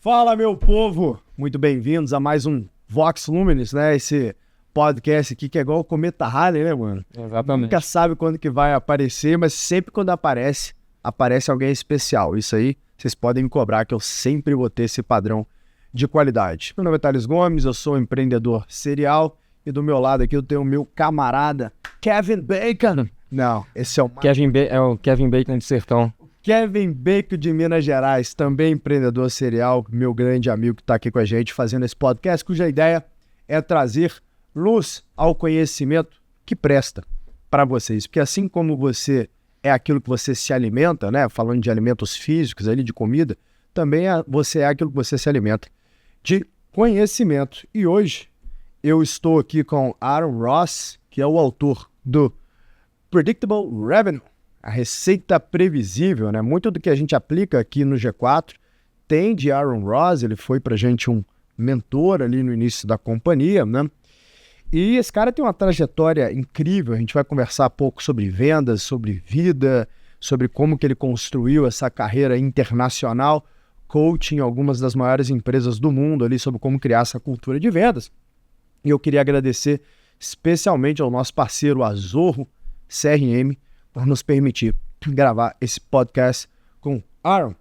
Fala, meu povo! Muito bem-vindos a mais um Vox Luminis, né? Esse podcast aqui que é igual o Cometa Halley, né, mano? Exatamente. Nunca sabe quando que vai aparecer, mas sempre quando aparece alguém especial. Isso aí, vocês podem me cobrar que eu sempre vou ter esse padrão de qualidade. Meu nome é Tallis Gomes, eu sou empreendedor serial e do meu lado aqui eu tenho o meu camarada Kevin Bacon. Não, esse é o Kevin Bacon de Sertão. Kevin Bacon de Minas Gerais, também empreendedor serial, meu grande amigo que está aqui com a gente fazendo esse podcast, cuja ideia é trazer luz ao conhecimento que presta para vocês. Porque assim como você é aquilo que você se alimenta, né? Falando de alimentos físicos, ali, de comida, também você é aquilo que você se alimenta de conhecimento. E hoje eu estou aqui com Aaron Ross, que é o autor do Predictable Revenue, a Receita Previsível, né? Muito do que a gente aplica aqui no G4 tem de Aaron Ross, ele foi pra gente um mentor ali no início da companhia, né? E esse cara tem uma trajetória incrível, a gente vai conversar um pouco sobre vendas, sobre vida, sobre como que ele construiu essa carreira internacional, coaching em algumas das maiores empresas do mundo ali, sobre como criar essa cultura de vendas. E eu queria agradecer especialmente ao nosso parceiro Azorro CRM, por nos permitir gravar esse podcast com Aaron.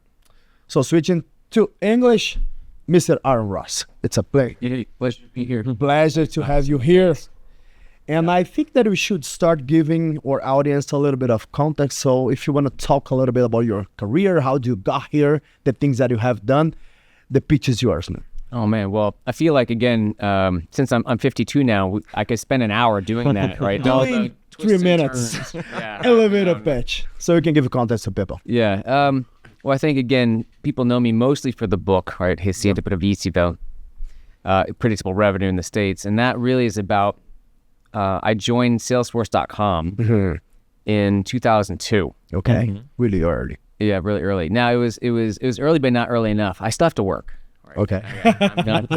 So switching to English, Mr. Aaron Ross, it's a pleasure. Yeah, pleasure to be here. Pleasure to have you here. And I think that we should start giving our audience a little bit of context. So if you want to talk a little bit about your career, how you got here, the things that you have done, the pitch is yours, man. Oh man, well, I feel like again, since I'm 52 now, I could spend an hour doing that, right? Doing 3 minutes, Yeah. elevator pitch, so you can give context to people. Yeah. Well, I think again, people know me mostly for the book, right? Receita Previsível, Predictable Revenue in the States, and that really is about. I joined Salesforce.com in 2002. Okay, really early. Yeah, really early. Now it was early, but not early enough. I still have to work. Right? Okay. I'm not,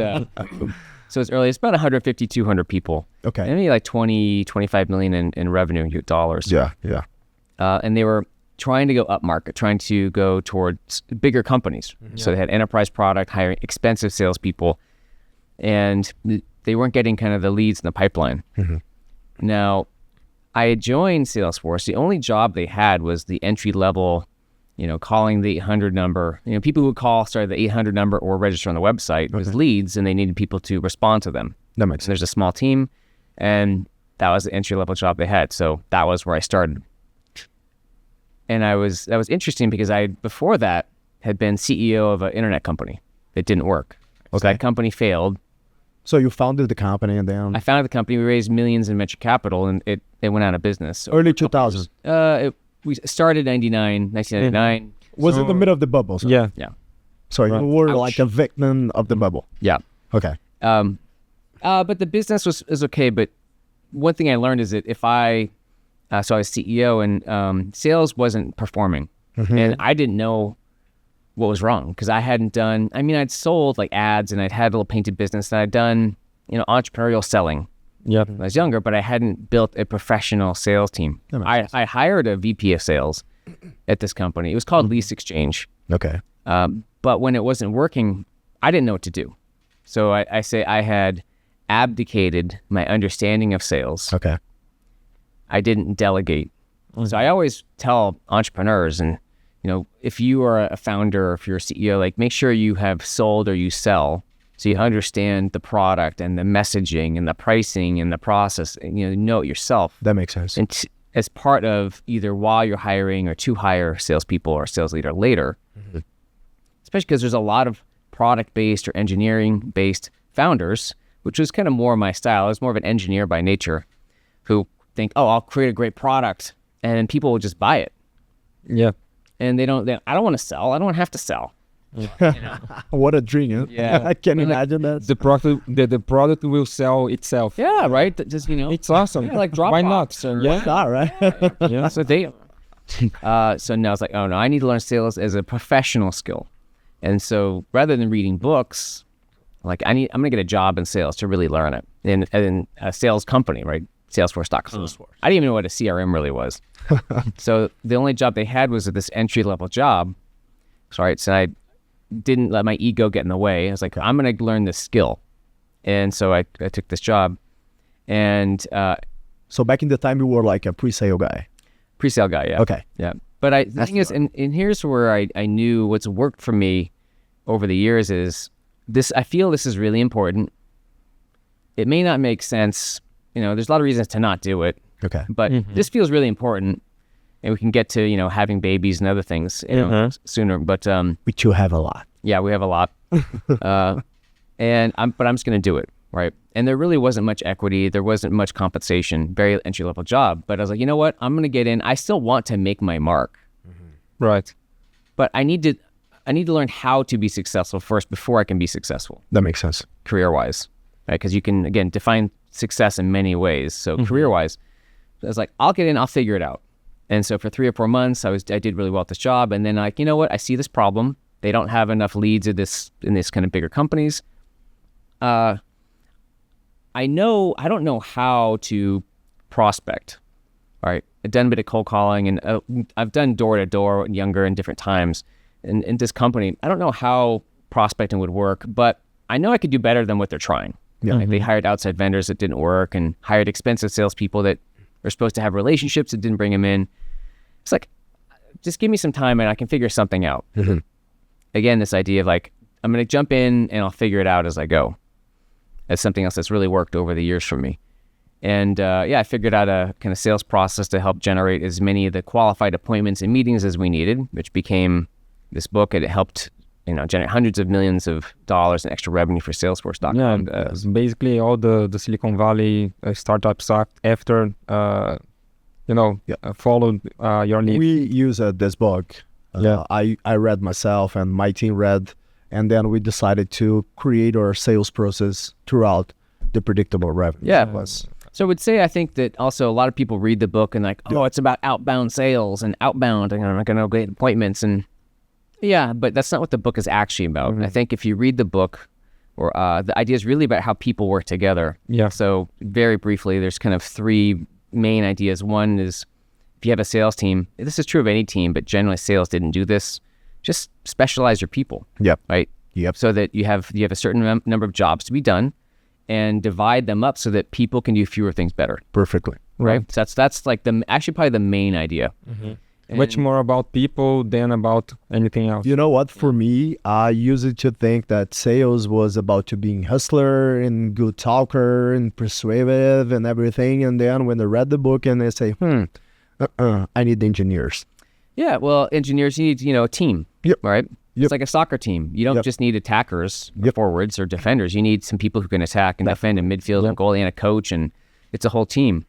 so it's early. It's about 150, 200 people. Okay. And maybe like 20, 25 million in revenue dollars. Yeah. And they were trying to go up market, trying to go towards bigger companies. So they had enterprise product, hiring expensive salespeople, and they weren't getting kind of the leads in the pipeline. Now, I had joined Salesforce. The only job they had was the entry level, calling the 800 number. People who would call, the 800 number or register on the website was leads, and they needed people to respond to them. That makes sense. There's a small team, and that was the entry level job they had. So that was where I started. And that was interesting because I, before that, had been CEO of an internet company that didn't work. So that company failed. So you founded the company and then... I founded the company. We raised millions in venture capital, and it went out of business. Early 2000s. We started 1999. Was it the middle of the bubble? So? Yeah. So you were like a victim of the bubble. Yeah. Okay. But the business was okay. But one thing I learned is that if so I was CEO and sales wasn't performing, and I didn't know what was wrong because I hadn't done. I mean, I'd sold like ads and I'd had a little painted business and I'd done entrepreneurial selling. Yeah. When I was younger, but I hadn't built a professional sales team. I hired a VP of sales at this company. It was called Lease Exchange. Okay. But when it wasn't working, I didn't know what to do. So I say I had abdicated my understanding of sales. Okay. I didn't delegate. So I always tell entrepreneurs, and if you are a founder or if you're a CEO, like make sure you have sold or you sell. So you understand the product and the messaging and the pricing and the process, and know it yourself. That makes sense. And as part of either while you're hiring or to hire salespeople or sales leader later, especially because there's a lot of product-based or engineering-based founders, which was kind of more my style. I was more of an engineer by nature who think, oh, I'll create a great product and people will just buy it. Yeah. And I don't want to sell. I don't have to sell. What a dream. Yeah. I can imagine that. The product will sell itself. Yeah, right. Just It's awesome. Yeah, like Dropbox. Why not? Yeah. All right. Yeah. So so now I was like, oh no, I need to learn sales as a professional skill. And so rather than reading books, like I'm gonna get a job in sales to really learn it in a sales company, right? Salesforce.com. I didn't even know what a CRM really was. So the only job they had was this entry level job. So I didn't let my ego get in the way. I was like, I'm going to learn this skill. And so I took this job. And So back in the time, you were like a pre-sale guy. pre-sale guy, yeah. Okay. Yeah. But the thing is, and here's where I knew what's worked for me over the years is this. I feel this is really important. It may not make sense. There's a lot of reasons to not do it. Okay. But this feels really important. And we can get to, having babies and other things sooner. But We too have a lot. yeah, we have a lot. But I'm just going to do it, right? And there really wasn't much equity. There wasn't much compensation. Very entry-level job. But I was like, you know what? I'm going to get in. I still want to make my mark. Right. But I need to learn how to be successful first before I can be successful That makes sense. career-wise, right? Because you can, again, define success in many ways. So career-wise, I was like, I'll get in. I'll figure it out. And so for 3 or 4 months, I did really well at this job. And then like, you know what? I see this problem. They don't have enough leads in this kind of bigger companies. I don't know how to prospect. All right. I've done a bit of cold calling and I've done door to door younger and different times in this company. I don't know how prospecting would work, but I know I could do better than what they're trying. Yeah. Like they hired outside vendors that didn't work and hired expensive salespeople that are supposed to have relationships that didn't bring them in. It's like, just give me some time and I can figure something out. Again, this idea of like, I'm going to jump in and I'll figure it out as I go. That's something else that's really worked over the years for me. And I figured out a kind of sales process to help generate as many of the qualified appointments and meetings as we needed, which became this book. And it helped, generate hundreds of millions of dollars in extra revenue for Salesforce.com. Yeah, basically all the Silicon Valley startups after, followed your lead. We use this book. I read myself and my team read, and then we decided to create our sales process throughout the predictable revenue. Yeah. So I would say I think that also a lot of people read the book and like, it's about outbound sales and outbound and I'm going to get appointments. And yeah, but that's not what the book is actually about. I think if you read the book, or the idea is really about how people work together. Yeah. So very briefly, there's kind of 3 main ideas. One is if you have a sales team, this is true of any team, but generally sales didn't do this. Just specialize your people. Yep. Right. Yep. So that you have a certain number of jobs to be done, and divide them up so that people can do fewer things better. Perfectly. Right. So that's like probably the main idea. Much more about people than about anything else. You know what? For me, I used to think that sales was about to being hustler and good talker and persuasive and everything. And then when I read the book and they say, I need engineers. Yeah. Well, engineers, you need, a team. Yep. Right. Yep. It's like a soccer team. You don't just need attackers, or forwards, or defenders. You need some people who can attack and defend in midfield and goalie and a coach, and it's a whole team.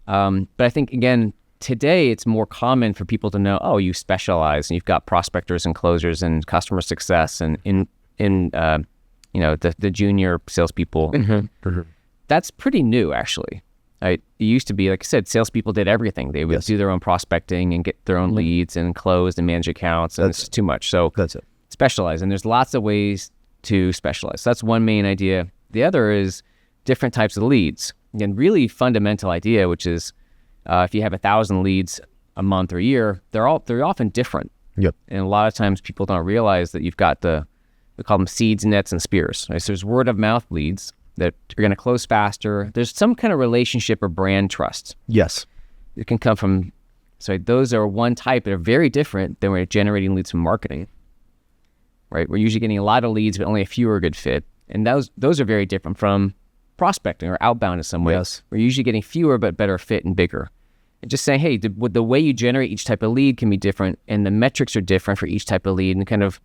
But I think, again, today it's more common for people to know, you specialize and you've got prospectors and closers and customer success and the junior salespeople. That's pretty new, actually. It used to be, like I said, salespeople did everything. They would do their own prospecting and get their own leads and close and manage accounts, and it's too much. So That's it. Specialize, and there's lots of ways to specialize. So that's one main idea. The other is different types of leads. Again, really fundamental idea, which is if you have 1,000 leads a month or a year, they're often different. Yep. And a lot of times people don't realize that you've got we call them seeds, nets, and spears. Right? So there's word of mouth leads that are going to close faster. There's some kind of relationship or brand trust. Yes. It can come from, so those are one type that are very different than we're generating leads from marketing, right? We're usually getting a lot of leads, but only a few are a good fit. And those are very different from prospecting or outbound in some ways. Yes. We're usually getting fewer, but better fit and bigger. And just saying, hey, the way you generate each type of lead can be different, and the metrics are different for each type of lead, and kind of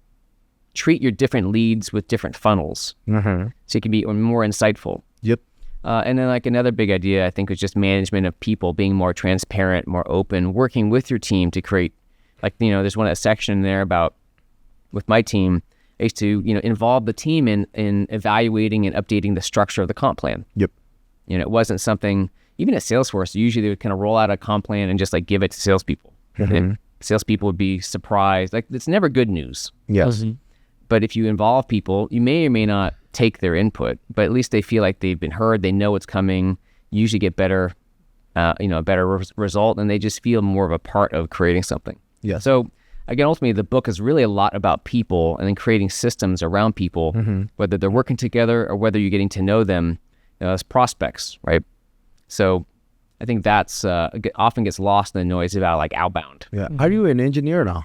treat your different leads with different funnels. So it can be more insightful. Yep. And then like another big idea, I think, was just management of people, being more transparent, more open, working with your team to create, like, there's a section there about, with my team, I used to, involve the team in evaluating and updating the structure of the comp plan. Yep. It wasn't something, even at Salesforce, usually they would kind of roll out a comp plan and just like give it to salespeople. And salespeople would be surprised. Like, it's never good news. Yes. But if you involve people, you may or may not take their input, but at least they feel like they've been heard. They know what's coming. You usually get better, a better result, and they just feel more of a part of creating something. Yes. So again, ultimately, the book is really a lot about people and then creating systems around people, whether they're working together or whether you're getting to know them as prospects, right? So I think that's often gets lost in the noise about like outbound. Yeah. Are you an engineer now?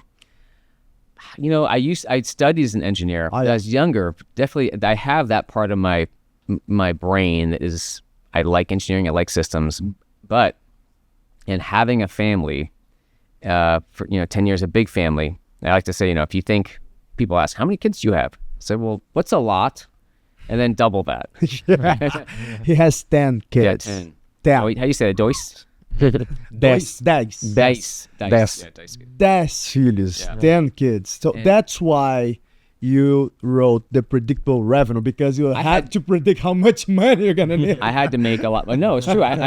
You know, I studied as an engineer. When I was younger, definitely, I have that part of my brain that is, I like engineering, I like systems, but in having a family, for 10 years, a big family, I like to say, if you think, people ask, how many kids do you have? I said, well, what's a lot? And then double that. He has 10 kids. Yeah, 10. 10. Oh, how do you say it? Dois? 10 filhos, Yeah. 10 kids. So that's why you wrote the predictable revenue, because you had to predict how much money you're gonna need. I had to make a lot. But no, it's true. I'd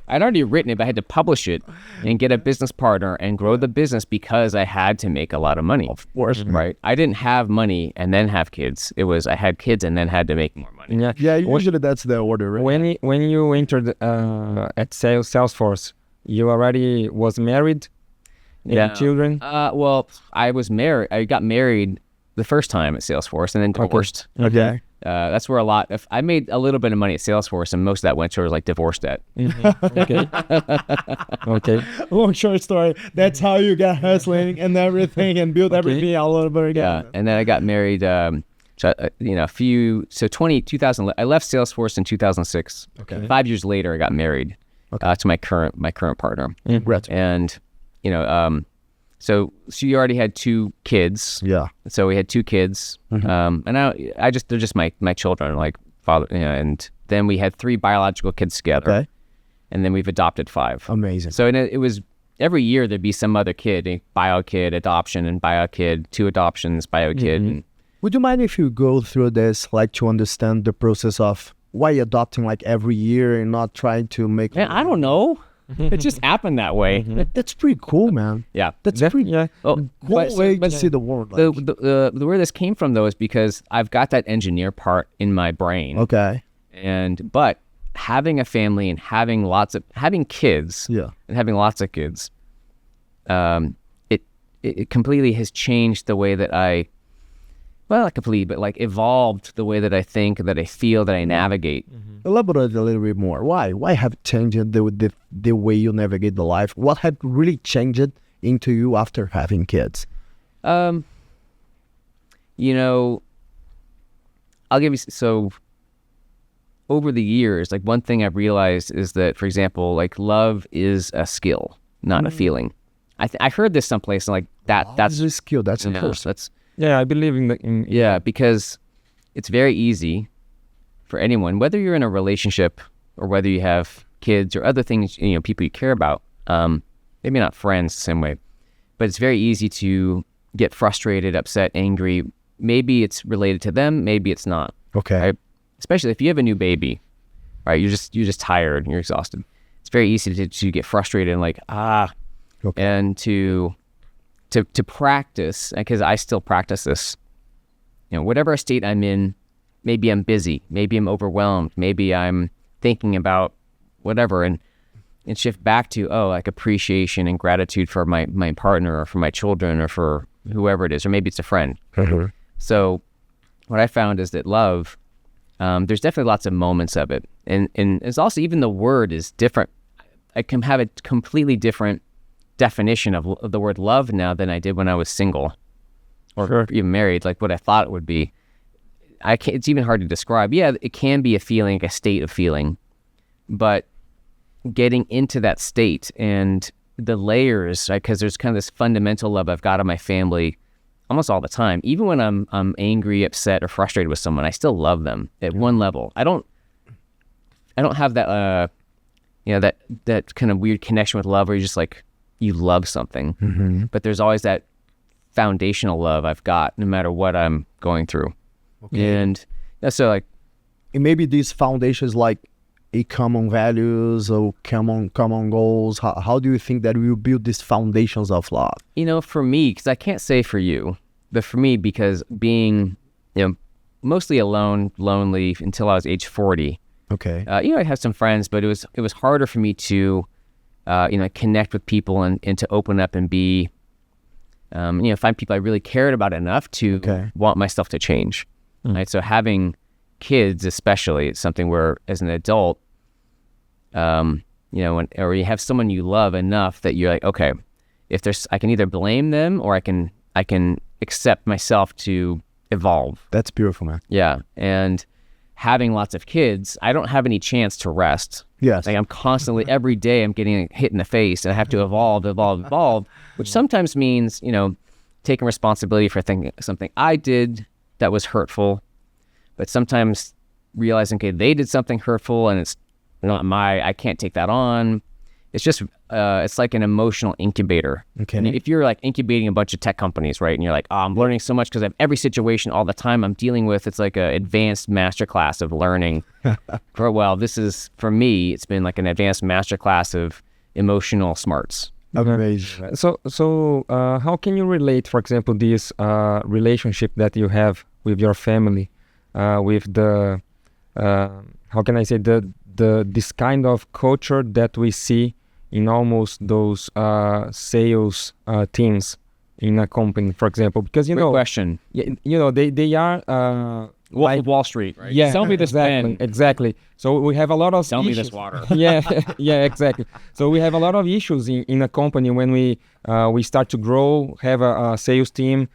already written it, but I had to publish it and get a business partner and grow the business because I had to make a lot of money. Of course. Right. I didn't have money and then have kids. It was, I had kids and then had to make more money. Yeah, usually that's the order, right? When you entered at Salesforce, you already was married? Yeah. Children? Well, I was married. I got married the first time at Salesforce and then divorced. Okay. That's where I made a little bit of money at Salesforce, and most of that went towards like divorce debt. Okay. Okay. Long short story. That's how you got hustling and everything and build everything all over again. Yeah, and then I got married. 2000. I left Salesforce in 2006. Okay. 5 years later, I got married to my current partner. Congrats. And so she already had 2 kids. Yeah. So we had 2 kids. And they're just my children, like father. And then we had 3 biological kids together. Okay. And then we've adopted 5. Amazing. So it was every year there'd be some other kid, a bio kid, adoption, and bio kid, 2 adoptions, bio kid. And, Would you mind if you go through this, like, to understand the process of why adopting like every year and not trying to make? man, I don't know. It just happened that way. That's pretty cool, man. Yeah. That's pretty Oh, cool way to see the world. Like. The where this came from though is because I've got that engineer part in my brain. Okay. But having a family and having kids. Yeah. And having lots of kids, it completely has changed the way that not completely, but like evolved the way that I think, that I feel, that I navigate. Elaborate a little bit more. Why have changed the way you navigate the life? What had really changed into you after having kids? I'll give you, so over the years, like one thing I've realized is that, for example, like love is a skill, not a feeling. I heard this someplace and like that's a skill. That's a person. Yeah, I believe Yeah, because it's very easy for anyone, whether you're in a relationship or whether you have kids or other things, people you care about, maybe not friends the same way, but it's very easy to get frustrated, upset, angry. Maybe it's related to them, maybe it's not. Okay. Right? Especially if you have a new baby, right? You're just tired and you're exhausted. It's very easy to get frustrated and like, and to practice, because I still practice this, whatever state I'm in, maybe I'm busy, maybe I'm overwhelmed, maybe I'm thinking about whatever, and shift back to, like appreciation and gratitude for my partner or for my children or for whoever it is, or maybe it's a friend. So what I found is that love, there's definitely lots of moments of it. And it's also, even the word is different. I can have a completely different definition of the word love now than I did when I was single or even married, like what I thought it would be. It's even hard to describe. Yeah, it can be a feeling, like a state of feeling, but getting into that state and the layers, right? Because there's kind of this fundamental love I've got of my family almost all the time. Even when I'm angry, upset, or frustrated with someone, I still love them at one level. I don't have that that kind of weird connection with love where you're just like, you love something, but there's always that foundational love I've got no matter what I'm going through. Okay. And so like, and maybe these foundations, like a common values or common goals. How do you think that we will build these foundations of love? For me, because I can't say for you, but for me, because being mostly alone, lonely until I was age 40. Okay. I had some friends, but it was harder for me to connect with people and to open up and be Find people I really cared about enough to want myself to change. Right? So having kids, especially, it's something where as an adult, or you have someone you love enough that you're like, okay, I can either blame them or I can accept myself to evolve. That's beautiful, man. Yeah. And having lots of kids, I don't have any chance to rest. Yes. Like I'm constantly, every day I'm getting hit in the face and I have to evolve, which sometimes means, taking responsibility for something I did that was hurtful, but sometimes realizing, okay, they did something hurtful and it's not I can't take that on. It's just, it's like an emotional incubator. Okay. And if you're like incubating a bunch of tech companies, right? And you're like, oh, I'm learning so much because I have every situation all the time I'm dealing with. It's like an advanced masterclass of learning. For me, it's been like an advanced masterclass of emotional smarts. Amazing. So how can you relate, for example, this relationship that you have with your family, with the, how can I say, this kind of culture that we see in almost those sales teams in a company, for example, because Great question. They are Wolf of Wall Street, right? Yeah, sell me this pen. Exactly. So we have a lot of sell issues. me this water. yeah, exactly. So we have a lot of issues in a company when we start to grow, have a sales team,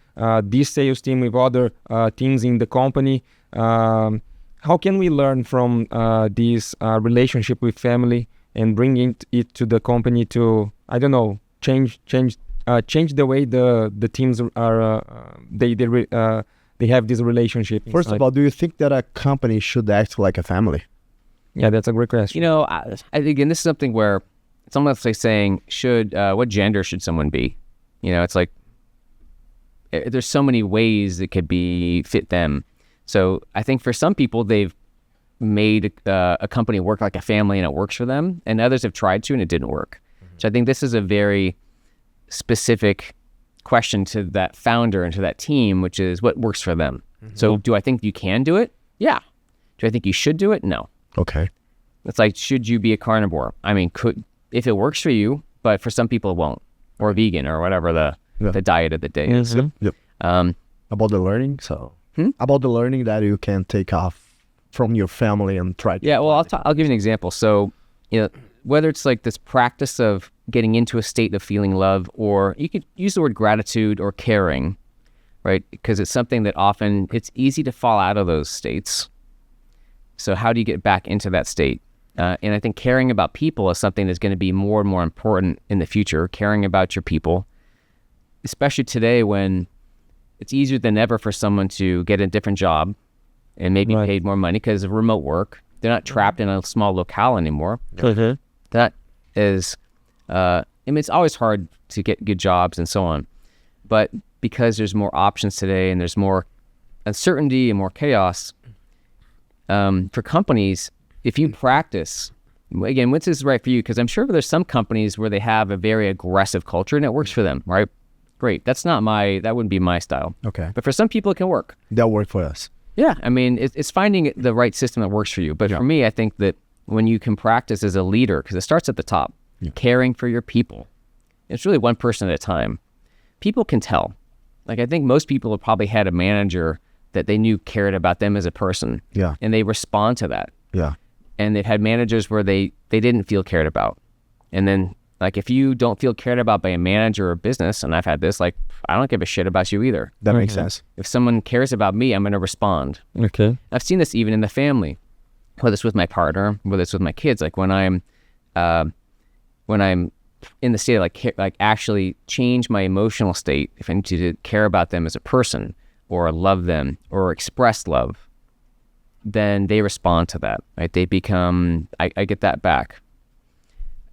this sales team with other teams in the company. How can we learn from this relationship with family and bring it to the company to, I don't know, change the way the teams are they have this relationship. First of all, do you think that a company should act like a family? Yeah, that's a great question. I think, and this is something where it's almost like saying, what gender should someone be? It's like there's so many ways it could fit them. So I think for some people, they've made a company work like a family and it works for them, and others have tried to and it didn't work. So I think this is a very specific question to that founder and to that team, which is what works for them. So do I think you can do it? Yeah. Do I think you should do it? No. Okay. It's like, should you be a carnivore? I mean, if it works for you, but for some people it won't, or vegan, or whatever the diet of the day is. Yep. About the learning, about the learning that you can take off from your family and try to... Yeah, well, I'll give you an example. So, whether it's like this practice of getting into a state of feeling love, or you could use the word gratitude or caring, right? Because it's something that often it's easy to fall out of those states. So how do you get back into that state? And I think caring about people is something that's going to be more and more important in the future, caring about your people, especially today when it's easier than ever for someone to get a different job and maybe paid more money because of remote work. They're not trapped in a small locale anymore. That is, it's always hard to get good jobs and so on. But because there's more options today and there's more uncertainty and more chaos, for companies, if you practice, again, which is right for you, because I'm sure there's some companies where they have a very aggressive culture and it works for them, right? Great. That wouldn't be my style. Okay. But for some people, it can work. That'll work for us. Yeah. I mean, it's finding the right system that works for you. But for me, I think that when you can practice as a leader, because it starts at the top, caring for your people, it's really one person at a time. People can tell. Like, I think most people have probably had a manager that they knew cared about them as a person. Yeah. And they respond to that. Yeah. And they've had managers where they didn't feel cared about. And then, like, if you don't feel cared about by a manager or business, and I've had this, like, I don't give a shit about you either. That makes sense. If someone cares about me, I'm going to respond. Okay. I've seen this even in the family, whether it's with my partner, whether it's with my kids. Like, when I'm in the state of like actually change my emotional state, if I need to care about them as a person or love them or express love, then they respond to that, right? They become, I get that back.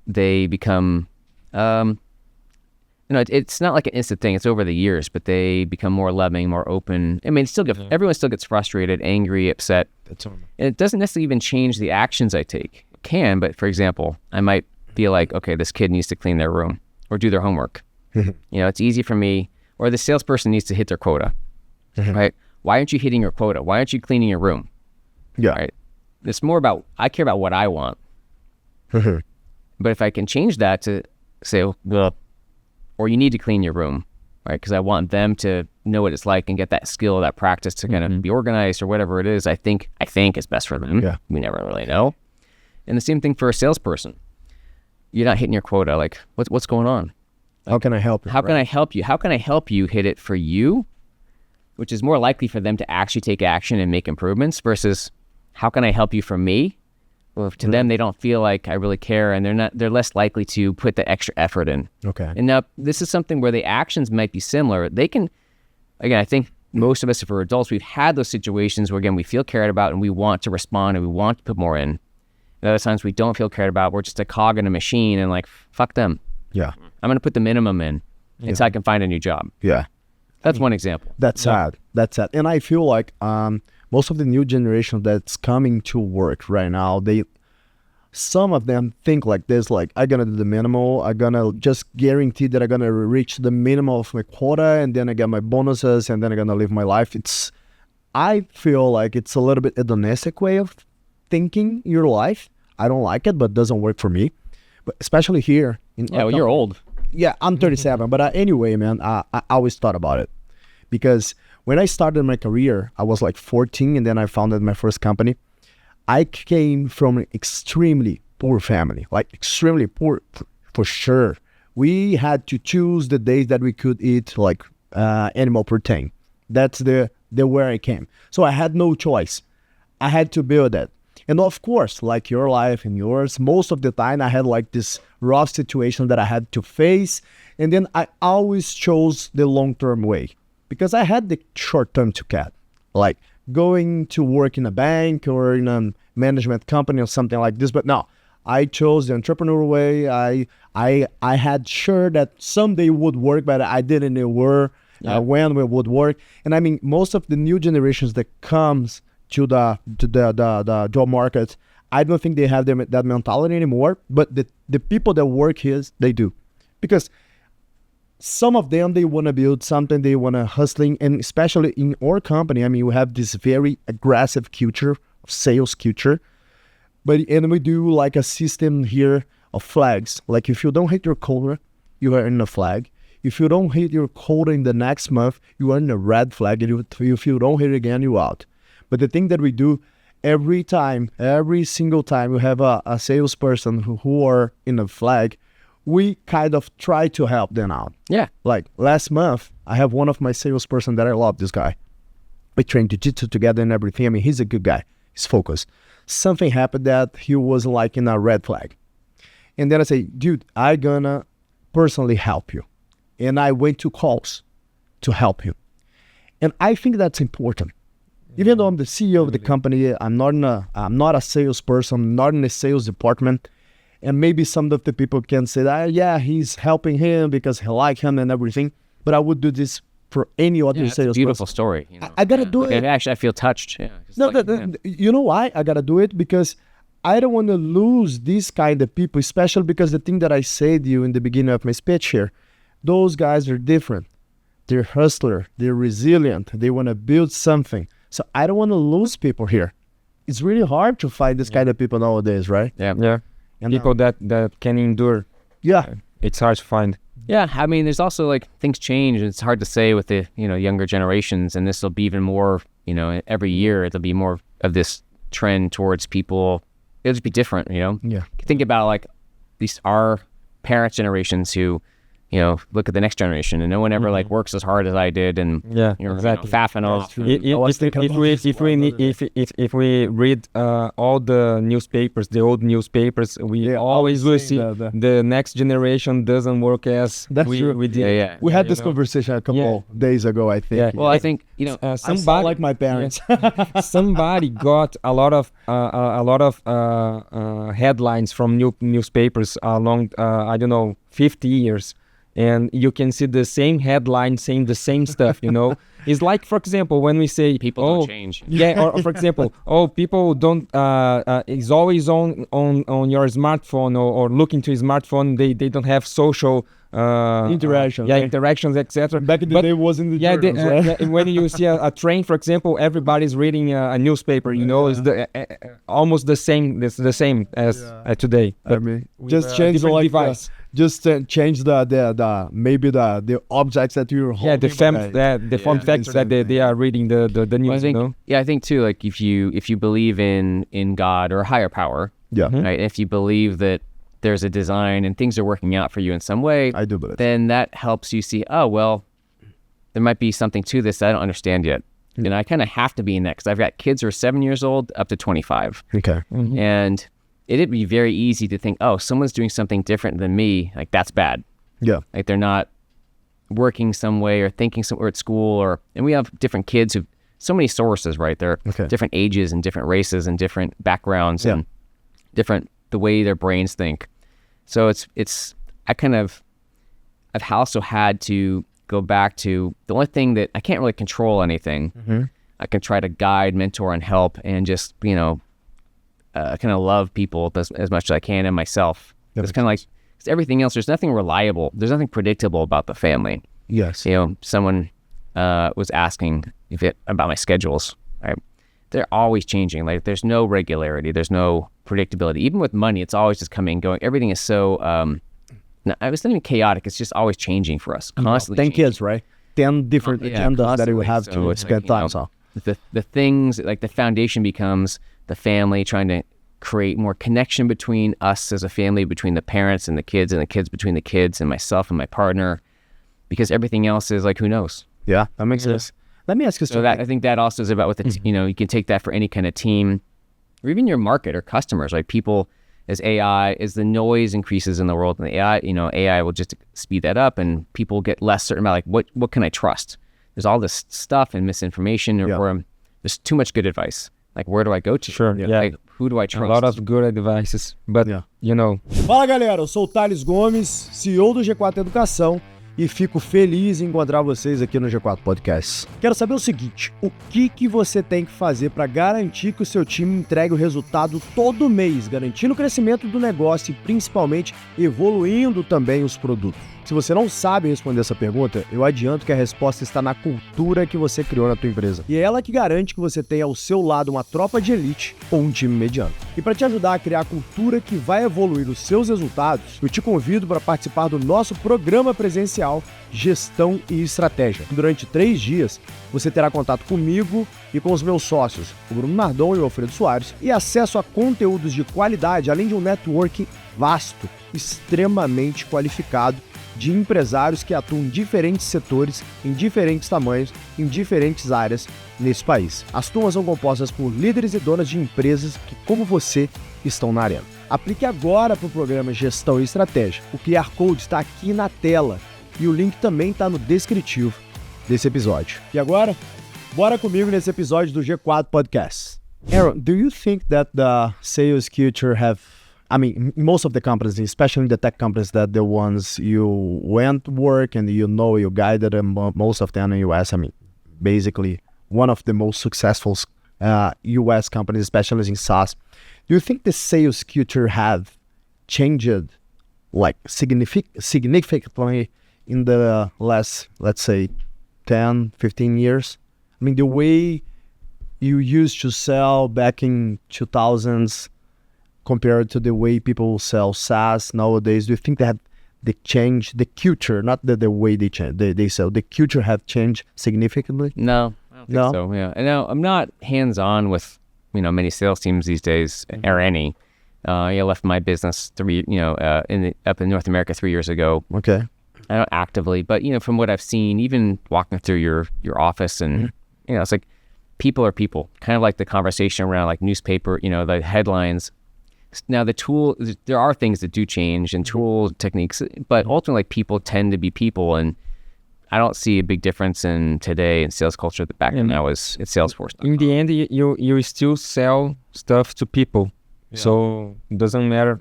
They become, it's not like an instant thing, it's over the years, but they become more loving, more open. I mean, everyone still gets frustrated, angry, upset. That's normal. And it doesn't necessarily even change the actions I take. It can, but for example, I might feel like, okay, this kid needs to clean their room or do their homework. It's easy for me, or the salesperson needs to hit their quota, right? Why aren't you hitting your quota? Why aren't you cleaning your room? Yeah. Right. It's more about, I care about what I want. But if I can change that to say, well, or you need to clean your room, right? Because I want them to know what it's like and get that skill, that practice to kind of be organized or whatever it is. I think is best for them. Yeah. We never really know. And the same thing for a salesperson. You're not hitting your quota. Like, what's going on? How can I help you? How can I help you? How can I help you hit it for you? Which is more likely for them to actually take action and make improvements versus how can I help you for me? Well, if to them, they don't feel like I really care, and they're less likely to put the extra effort in. Okay. And now this is something where the actions might be similar. They can, again, I think most of us, if we're adults, we've had those situations where, again, we feel cared about and we want to respond and we want to put more in. And other times we don't feel cared about. We're just a cog in a machine and like, fuck them. Yeah. I'm going to put the minimum in until I can find a new job. Yeah. That's one example. That's sad. That's sad. And I feel like most of the new generation that's coming to work right now, some of them think like this, like, I'm going to do the minimal. I'm going to just guarantee that I'm going to reach the minimum of my quota, and then I get my bonuses, and then I'm going to live my life. I feel like it's a little bit hedonistic way of thinking your life. I don't like it, but it doesn't work for me. But especially here. You're old. Yeah, I'm 37. But anyway, man, I always thought about it. Because when I started my career, I was like 14, and then I founded my first company. I came from an extremely poor family, like extremely poor for sure. We had to choose the days that we could eat like animal protein. That's the where I came. So I had no choice. I had to build it. And of course, like your life and yours, most of the time I had like this rough situation that I had to face. And then I always chose the long-term way because I had the short-term to cut, like going to work in a bank or in a management company or something like this. But no, I chose the entrepreneurial way. I had sure that someday it would work, but I didn't know when it would work. And I mean, most of the new generations that comes to the job market, I don't think they have that mentality anymore. But the people that work here, they do, because some of them, they want to build something, they want to hustling, and especially in our company, I mean, we have this very aggressive culture, sales culture, and we do like a system here of flags. Like if you don't hit your quota, you are in a flag. If you don't hit your quota in the next month, you are in a red flag, and if you don't hit it again, you're out. But the thing that we do every single time we have a salesperson who are in a flag, we kind of try to help them out. Yeah. Like last month, I have one of my salesperson that I love, this guy. We trained jiu-jitsu together and everything. I mean, he's a good guy. He's focused. Something happened that he was like in a red flag. And then I say, dude, I'm gonna personally help you. And I went to calls to help him. And I think that's important. Even though I'm the CEO of the company, I'm not a salesperson, I'm not in the sales department. And maybe some of the people can say that, yeah, he's helping him because he likes him and everything. But I would do this for any other It's a salesperson. beautiful story. You know? I gotta do it. And actually, I feel touched. Yeah. You know why I gotta do it? Because I don't want to lose these kind of people, especially because the thing that I said to you in the beginning of my speech here, those guys are different. They're hustler. They're resilient. They want to build something. So I don't want to lose people here. It's really hard to find this kind of people nowadays, right? Yeah. And People that can endure. Yeah. It's hard to find. Yeah, I mean, there's also like things change. It's hard to say with the younger generations, and this will be even more. Every year there'll be more of this trend towards people. It'll just be different. Yeah. Think about like at least our parents' generations who. Look at the next generation, and no one ever like works as hard as I did, and exactly. faffing off. If we read all the newspapers, the old newspapers, we always will see the next generation doesn't work as we did. Yeah. We had this conversation a couple days ago, I think. Yeah. Well, I think somebody like my parents. Somebody got a lot of headlines from newspapers along 50 years. And you can see the same headline saying the same stuff, It's like, for example, when we say People don't change. Yeah, or for example, people don't is always on your smartphone or looking to a smartphone. They don't have social Interactions. Interactions, etc. Back in the day, it was in the journals, right? When you see a train, for example, everybody's reading a newspaper. It's almost the same. It's the same as today. I mean, just change the device. Just change the maybe the objects that you're holding. The form factor that they are reading the news. I think too. Like if you believe in God or a higher power, right? If you believe that there's a design and things are working out for you in some way, I do believe. Then that helps you see, oh well, there might be something to this that I don't understand yet. And I kind of have to be in that because I've got kids who are 7 years old up to 25. Okay. And it'd be very easy to think, oh, someone's doing something different than me. Like that's bad. Yeah. Like they're not working some way or thinking somewhere at school and we have different kids who, so many sources, right? They're different ages and different races and different backgrounds and different, the way their brains think. So I've also had to go back to the only thing that I can't really control anything. I can try to guide, mentor, and help, and just kind of love people as much as I can and myself. It's kind of like because everything else. There's nothing reliable. There's nothing predictable about the family. Yes. Someone was asking about my schedules. Right? They're always changing. Like there's no regularity. There's no predictability. Even with money, it's always just coming and going. Everything is so. It's not even chaotic. It's just always changing for us. Constantly. 10 kids, right? 10 different agendas that you have to spend time on. The things like the foundation becomes the family, trying to create more connection between us as a family, between the parents and the kids between the kids and myself and my partner, because everything else is like, who knows? Yeah, that makes sense. Let me ask you something. So I think that also is about with the, you can take that for any kind of team or even your market or customers, like people as the noise increases in the world and the AI will just speed that up and people get less certain about like, what can I trust? There's all this stuff and misinformation or there's too much good advice. Like, where do I go to? Sure, Like, who do I trust? A lot of good advices, but, Fala, galera. Eu sou o Tallis Gomes, CEO do G4 Educação, e fico feliz em encontrar vocês aqui no G4 Podcast. Quero saber o seguinte, o que você tem que fazer para garantir que o seu time entregue o resultado todo mês, garantindo o crescimento do negócio e principalmente evoluindo também os produtos? Se você não sabe responder essa pergunta, eu adianto que a resposta está na cultura que você criou na tua empresa. E é ela que garante que você tenha ao seu lado uma tropa de elite ou um time mediano. E para te ajudar a criar a cultura que vai evoluir os seus resultados, eu te convido para participar do nosso programa presencial Gestão e Estratégia. Durante 3 dias, você terá contato comigo e com os meus sócios, o Bruno Nardon e o Alfredo Soares, e acesso a conteúdos de qualidade, além de um network vasto, extremamente qualificado, de empresários que atuam em diferentes setores, em diferentes tamanhos, em diferentes áreas nesse país. As turmas são compostas por líderes e donas de empresas que, como você, estão na arena. Aplique agora para o programa Gestão e Estratégia. O QR Code está aqui na tela e o link também está no descritivo desse episódio. E agora, bora comigo nesse episódio do G4 Podcast. Aaron, do you think that the sales culture most of the companies, especially the tech companies, that the ones you went to work and you guided them, most of them in the US, basically one of the most successful US companies, especially in SaaS. Do you think the sales culture have changed like significantly in the last, let's say, 10, 15 years? The way you used to sell back in 2000s compared to the way people sell SaaS nowadays, do you think that the culture, not the way they sell, the culture have changed significantly? No, I don't think so. Yeah, and now I'm not hands-on with many sales teams these days, or any. I left my business up in North America 3 years ago. Okay. I don't actively, but from what I've seen, even walking through your office, and it's like people are people. Kind of like the conversation around like newspaper, the headlines. Now there are things that do change and tool techniques, but ultimately people tend to be people, and I don't see a big difference in today in sales culture that back then I was at Salesforce. In the end, you still sell stuff to people, so it doesn't matter.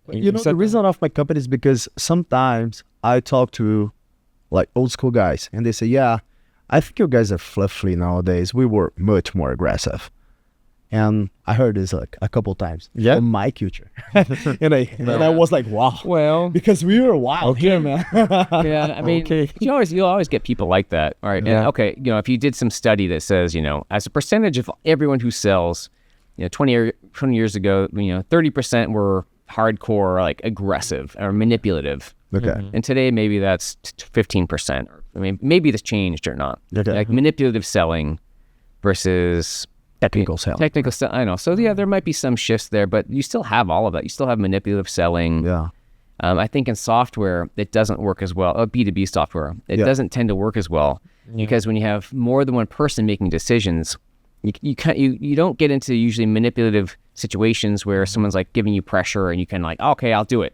The reason of my company is because sometimes I talk to like old school guys and they say, I think you guys are fluffy nowadays. We were much more aggressive. And I heard this like a couple times from my culture. and I was like, wow. Well, because we were wild here, man. Yeah, I mean, you'll always get people like that. All right. Yeah. And okay, if you did some study that says, as a percentage of everyone who sells, 20 years ago, 30% were hardcore, like aggressive or manipulative. Okay. And today, maybe that's 15%. I mean, maybe this changed or not. Okay. Like manipulative selling versus Technical selling. Technical selling, I know. So yeah, there might be some shifts there, but you still have all of that. You still have manipulative selling. Yeah. I think in software, it doesn't work as well. B2B software, it doesn't tend to work as well because when you have more than one person making decisions, you don't get into usually manipulative situations where someone's like giving you pressure and you can like, okay, I'll do it.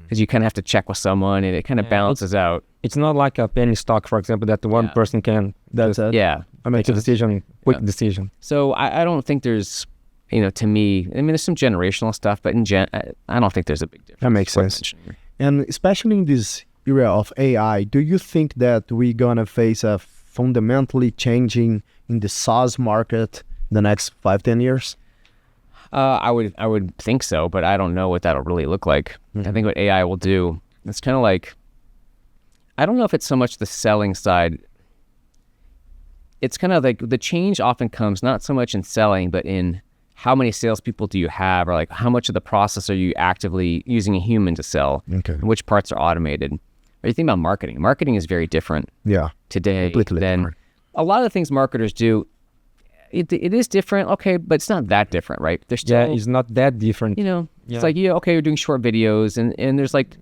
Because you kind of have to check with someone and it kind of balances out. It's not like a penny stock, for example, that the one person can make a decision, quick decision. So I don't think there's, to me, I mean, there's some generational stuff, but I don't think there's a big difference. That makes sense. And especially in this era of AI, do you think that we're going to face a fundamentally changing in the SaaS market the next 5-10 years? I would think so, but I don't know what that'll really look like. I think what AI will do, it's kind of like, I don't know if it's so much the selling side. It's kind of like the change often comes not so much in selling, but in how many salespeople do you have, or like how much of the process are you actively using a human to sell, and which parts are automated. Or you think about marketing. Marketing is very different today than a lot of the things marketers do. It is different, okay, but it's not that different, right? There's still, it's not that different. It's like, okay, you're doing short videos and there's like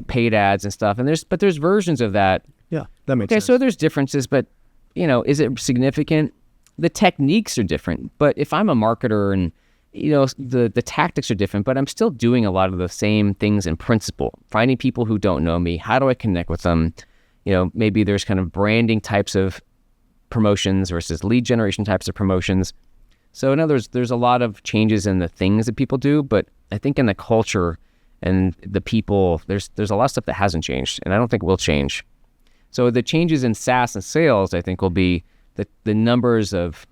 paid ads and stuff, and there's versions of that. Yeah, that makes sense. Okay, so there's differences, but is it significant? The techniques are different, but if I'm a marketer and the tactics are different, but I'm still doing a lot of the same things in principle. Finding people who don't know me, how do I connect with them? Maybe there's kind of branding types of promotions versus lead generation types of promotions. So in other words, there's a lot of changes in the things that people do, but I think in the culture and the people, there's a lot of stuff that hasn't changed, and I don't think will change. So the changes in SaaS and sales, I think, will be the numbers of,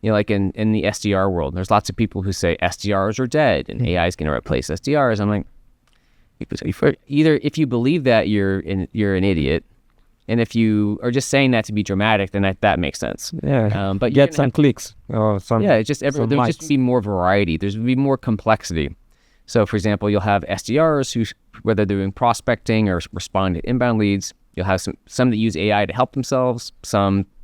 like in the SDR world, there's lots of people who say SDRs are dead and AI is going to replace SDRs. I'm like, either if you believe that, you're an idiot. And if you are just saying that to be dramatic, then that makes sense. Yeah, but get some clicks or some. Yeah, there'll just be more variety. There's be more complexity. So, for example, you'll have SDRs who, whether they're doing prospecting or responding to inbound leads, you'll have some that use AI to help themselves.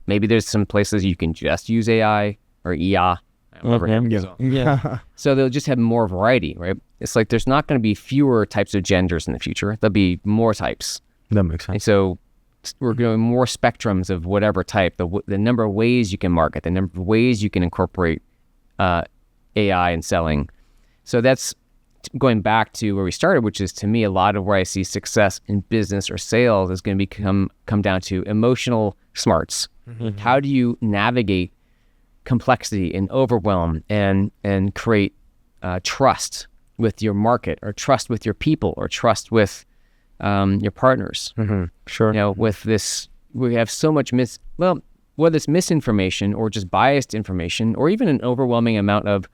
Maybe there's some places you can just use AI or IA. So they'll just have more variety, right? It's like there's not going to be fewer types of genders in the future. There'll be more types. That makes sense. And so we're doing more spectrums of whatever type, the number of ways you can market, the number of ways you can incorporate AI in selling. So that's going back to where we started, which is, to me, a lot of where I see success in business or sales is going to come down to emotional smarts. How do you navigate complexity and overwhelm and create trust with your market, or trust with your people, or trust with your partners? Sure. With this, we have so much whether it's misinformation or just biased information, or even an overwhelming amount of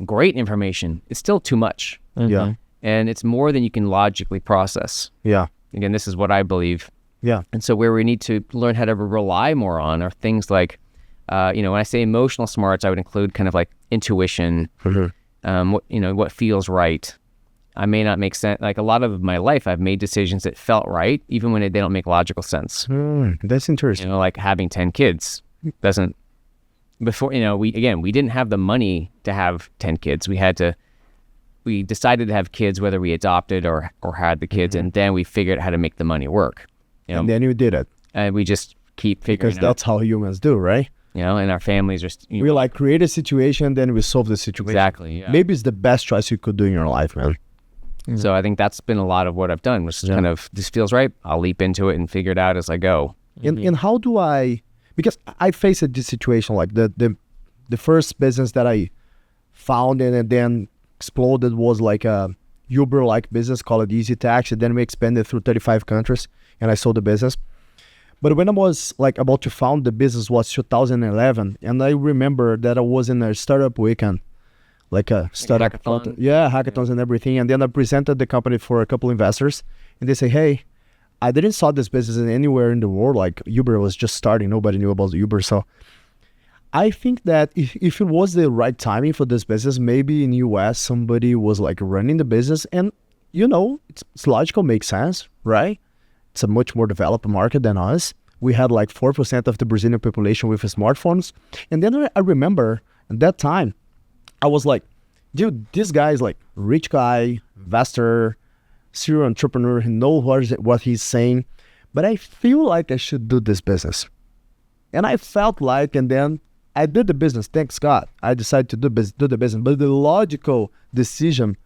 great information, it's still too much. Yeah. And it's more than you can logically process. Yeah. Again, this is what I believe. Yeah. And so where we need to learn how to rely more on are things like, when I say emotional smarts, I would include kind of like intuition, what feels right. I may not make sense. Like a lot of my life, I've made decisions that felt right, even when they don't make logical sense. That's interesting. Like having 10 kids doesn't, before, we didn't have the money to have 10 kids. We decided to have kids, whether we adopted or had the kids, and then we figured out how to make the money work. And then you did it. And we just keep figuring Because that's how humans do, right? And our families are... We like create a situation, then we solve the situation. Exactly, yeah. Maybe it's the best choice you could do in your life, man. So I think that's been a lot of what I've done, which is kind of, this feels right, I'll leap into it and figure it out as I go. And how do I... Because I faced this situation, like the first business that I found and then exploded was like a Uber-like business called Easy Taxi. Then we expanded through 35 countries and I sold the business. But when I was like about to found the business was 2011, and I remember that I was in a startup weekend, like a startup hackathon? hackathons and everything. And then I presented the company for a couple investors, and they say, "Hey, I didn't saw this business anywhere in the world. Like Uber was just starting, nobody knew about Uber." So I think that if it was the right timing for this business, maybe in US somebody was like running the business, and it's logical, makes sense, right? It's a much more developed market than us. We had like 4% of the Brazilian population with smartphones. And then I remember at that time, I was like, dude, this guy is like rich guy, investor, serial entrepreneur. He knows what he's saying. But I feel like I should do this business. And I felt like, and then I did the business. Thanks God. I decided to do the business. But the logical decision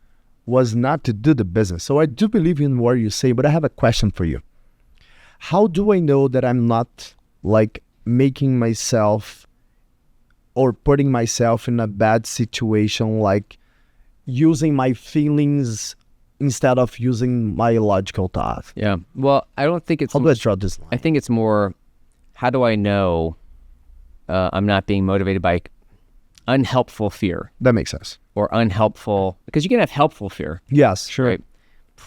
was not to do the business. So I do believe in what you say, but I have a question for you. How do I know that I'm not like making myself or putting myself in a bad situation, like using my feelings instead of using my logical thought? Yeah. Well, I don't think it's... How do I draw this line? I think it's more, how do I know I'm not being motivated by unhelpful fear? That makes sense. Or unhelpful, because you can have helpful fear. Yes, sure. Right?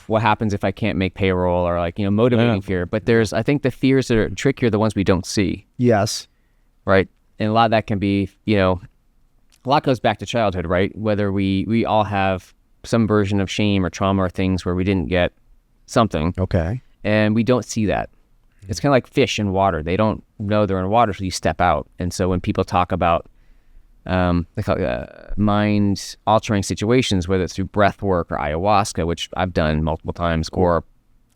What happens if I can't make payroll, or like, motivating fear. But I think the fears that are trickier are the ones we don't see. Yes. Right? And a lot of that can be, a lot goes back to childhood, right? Whether we all have some version of shame or trauma or things where we didn't get something. Okay. And we don't see that. It's kind of like fish in water. They don't know they're in water, so you step out. And so when people talk about they call it mind-altering situations, whether it's through breath work or ayahuasca, which I've done multiple times, or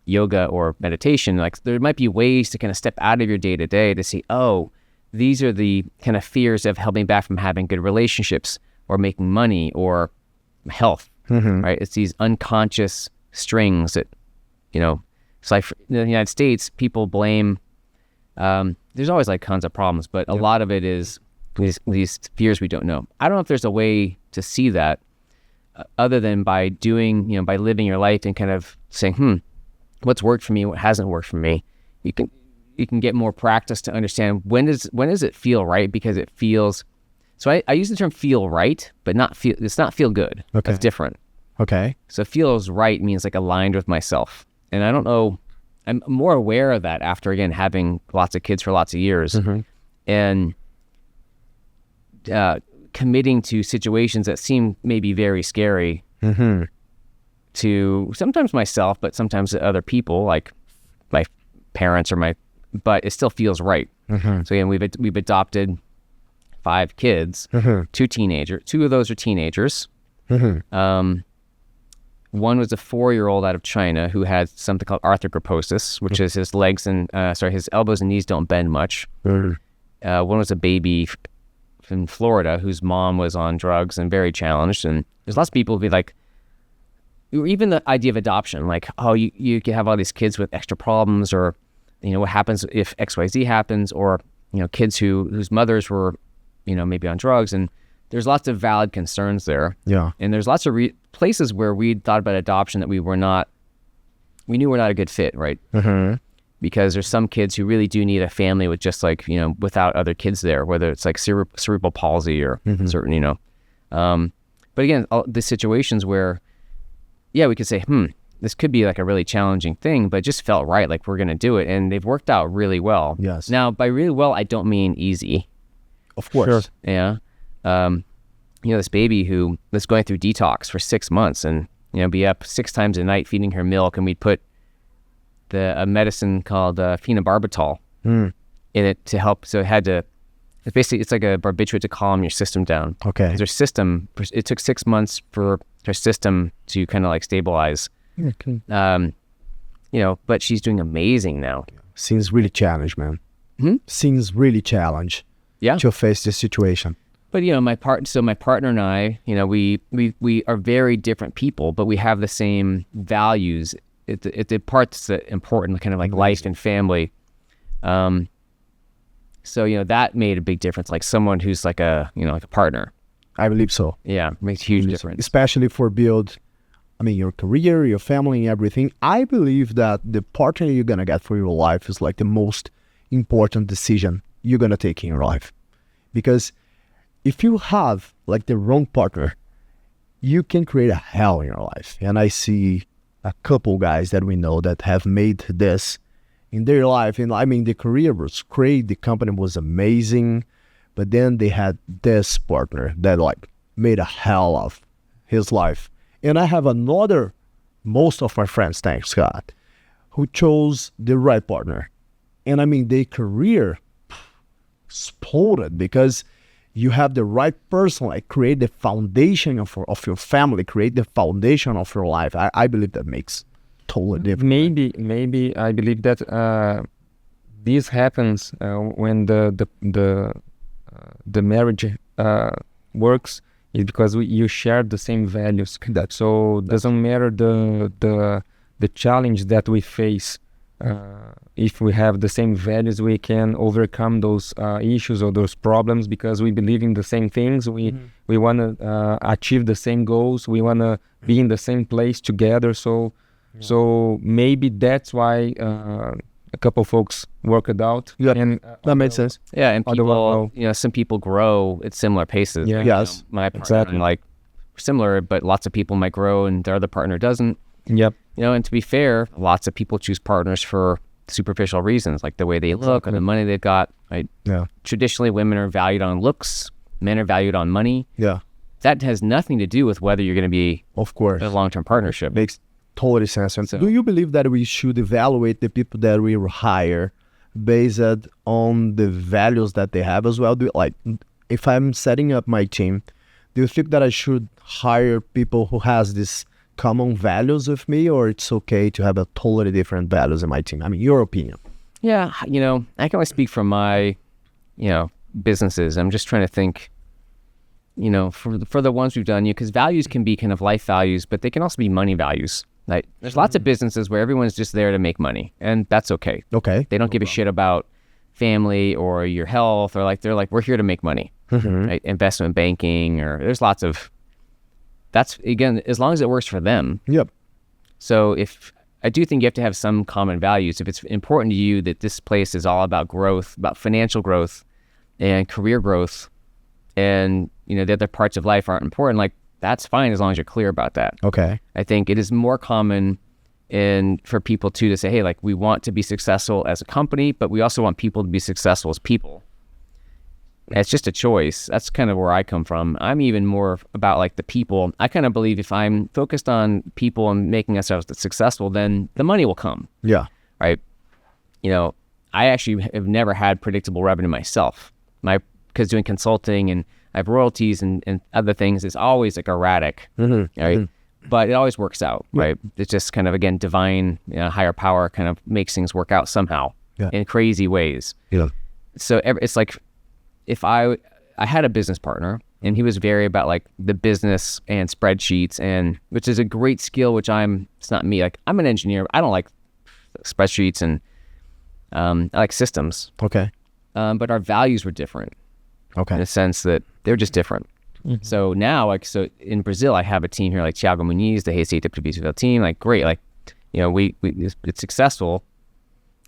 yoga or meditation, like there might be ways to kind of step out of your day-to-day to see, oh, these are the kind of fears that have held me back from having good relationships or making money or health, right? It's these unconscious strings that, it's like in the United States, people blame, there's always like tons of problems, but a lot of it is these fears we don't know. I don't know if there's a way to see that other than by doing, by living your life and kind of saying, what's worked for me, what hasn't worked for me. You can get more practice to understand when does it feel right, because it feels. So I use the term feel right, but it's not feel good. Okay. That's different. Okay. So feels right means like aligned with myself. And I don't know, I'm more aware of that after, again, having lots of kids for lots of years. And committing to situations that seem maybe very scary to sometimes myself, but sometimes to other people, like my parents but it still feels right. So again, we've adopted 5 kids, 2 of those are teenagers. One was a 4-year-old out of China who had something called arthrogryposis, which is his legs and his elbows and knees don't bend much. One was a baby in Florida whose mom was on drugs and very challenged. And there's lots of people who be like, even the idea of adoption, like, oh, you can have all these kids with extra problems, or, what happens if XYZ happens, or, kids whose mothers were, maybe on drugs. And there's lots of valid concerns there. Yeah. And there's lots of places where we'd thought about adoption that we knew were not a good fit, right? Because there's some kids who really do need a family with just like, without other kids there, whether it's like cerebral palsy or certain, but again, the situations where, we could say, this could be like a really challenging thing, but it just felt right. Like we're going to do it. And they've worked out really well. Yes. Now, by really well, I don't mean easy. Of course. Sure. Yeah. This baby who was going through detox for 6 months and, be up 6 times a night feeding her milk, and we'd put a medicine called phenobarbital in it to help. So it's like a barbiturate to calm your system down. Okay. Her system, it took 6 months for her system to kind of like stabilize. Okay. But she's doing amazing now. Seems really challenged, man. Seems really challenged. Yeah. To face this situation. But my partner and I, we are very different people, but we have the same values. The parts that important, kind of like life and family. So that made a big difference. Like someone who's like a like a partner. I believe so. Yeah, makes a huge difference. Especially for your career, your family, and everything. I believe that the partner you're gonna get for your life is like the most important decision you're going to take in your life. Because if you have like the wrong partner, you can create a hell in your life. And I see a couple guys that we know that have made this in their life. And I mean, the career was great, the company was amazing, but then they had this partner that like made a hell of his life. And I have most of my friends, thanks God, who chose the right partner. And I mean, their career exploded because you have the right person, like create the foundation of your family, create the foundation of your life. I believe that makes totally different. Maybe I believe that this happens when the marriage works, is because you share the same values. So doesn't matter the challenge that we face. If we have the same values, we can overcome those issues or those problems because we believe in the same things. We want to achieve the same goals. We want to be in the same place together. So maybe that's why a couple folks work it out. Yeah, and that makes sense. Yeah, and people, some people grow at similar paces. Yeah. Yes, my partner, like similar, but lots of people might grow and their other partner doesn't. Yep. And to be fair, lots of people choose partners for superficial reasons, like the way they look or the money they've got, right? Yeah. Traditionally, women are valued on looks, men are valued on money. Yeah. That has nothing to do with whether you're going to be of course a long-term partnership. Makes totally sense. And do you believe that we should evaluate the people that we hire based on the values that they have as well? If I'm setting up my team, do you think that I should hire people who has this common values with me, or it's okay to have a totally different values in my team? I mean, your opinion. Yeah, I can only speak from my, businesses. I'm just trying to think, for the ones we've done, because values can be kind of life values, but they can also be money values. Like, there's lots of businesses where everyone's just there to make money, and that's okay. Okay. They don't give a shit about family or your health, or they're like, we're here to make money. Right? Investment banking, or there's lots of. That's, again, as long as it works for them. Yep. So I do think you have to have some common values. If it's important to you that this place is all about growth, about financial growth and career growth, and, the other parts of life aren't important, that's fine as long as you're clear about that. Okay. I think it is more common for people too to say, hey, we want to be successful as a company, but we also want people to be successful as people. It's just a choice. That's kind of where I come from. I'm even more about the people. I kind of believe if I'm focused on people and making ourselves successful, then the money will come. Yeah. Right. I actually have never had predictable revenue myself. Because doing consulting and I have royalties and other things, it's always erratic. Right. But it always works out. Right. It's just kind of, again, divine, higher power kind of makes things work out somehow in crazy ways. Yeah. So it's if I had a business partner and he was very about the business and spreadsheets, and which is a great skill, which it's not me. I'm an engineer. I don't like spreadsheets and I like systems. Okay. But our values were different. Okay. In the sense that they're just different. So now, in Brazil, I have a team here like Thiago Muniz, the Receita Previsível team. Great. It's successful.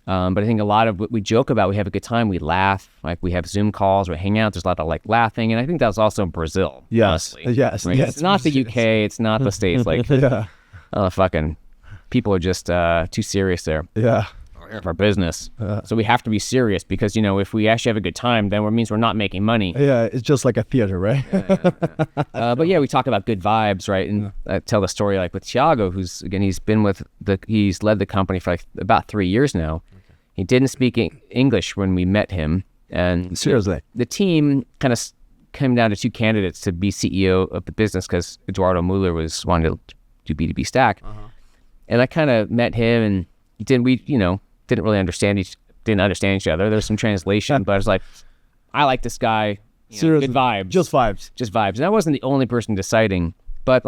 But I think a lot of what we joke about, we have a good time, we laugh, we have Zoom calls, we hang out, there's a lot of laughing, and I think that's also Brazil. Yes, honestly, yes, right? yes. It's not the UK, it's not the States, fucking people are just too serious there. Yeah. For business. So we have to be serious because, if we actually have a good time, then it means we're not making money. Yeah, it's just like a theater, right? But we talk about good vibes, right? And I tell the story with Thiago, who's, again, he's led the company for about 3 years now. Okay. He didn't speak English when we met him. And seriously, the team kind of came down to two candidates to be CEO of the business because Eduardo Muller was wanting to do B2B stack. And I kind of met him, and didn't really understand each other. There's some translation, but I was I like this guy. Seriously, good vibes. Just vibes. And I wasn't the only person deciding, but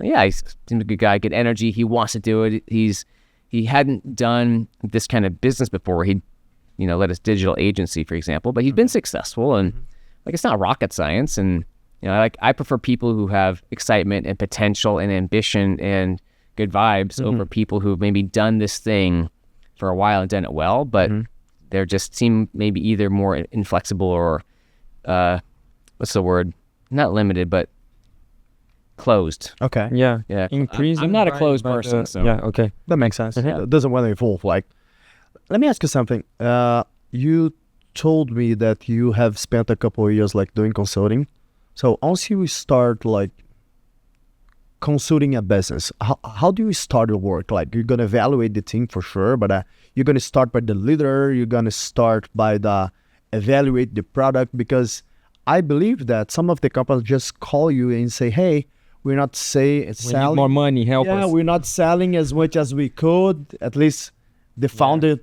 he seems a good guy, good energy. He wants to do it. He hadn't done this kind of business before where he'd, led his digital agency, for example, but he's been successful, and it's not rocket science. And, I prefer people who have excitement and potential and ambition and good vibes over people who've maybe done this thing for a while and done it well, but They just seem maybe either more inflexible or, what's the word? Not limited, but closed. Okay. Yeah. Yeah. Increasing I'm not a by- closed by person, the- so. Yeah, okay. That makes sense. Mhm. It doesn't want to evolve. Like, let me ask you something. You told me that you have spent a couple of years like doing consulting. So once you start like consulting a business, how do you start your work? Like you're gonna evaluate the team for sure, but you're gonna start by the leader. You're gonna start by the evaluate the product, because I believe that some of the companies just call you and say, "Hey, we're not We need selling more money, help yeah, us. we're not selling as much as we could." At least the founder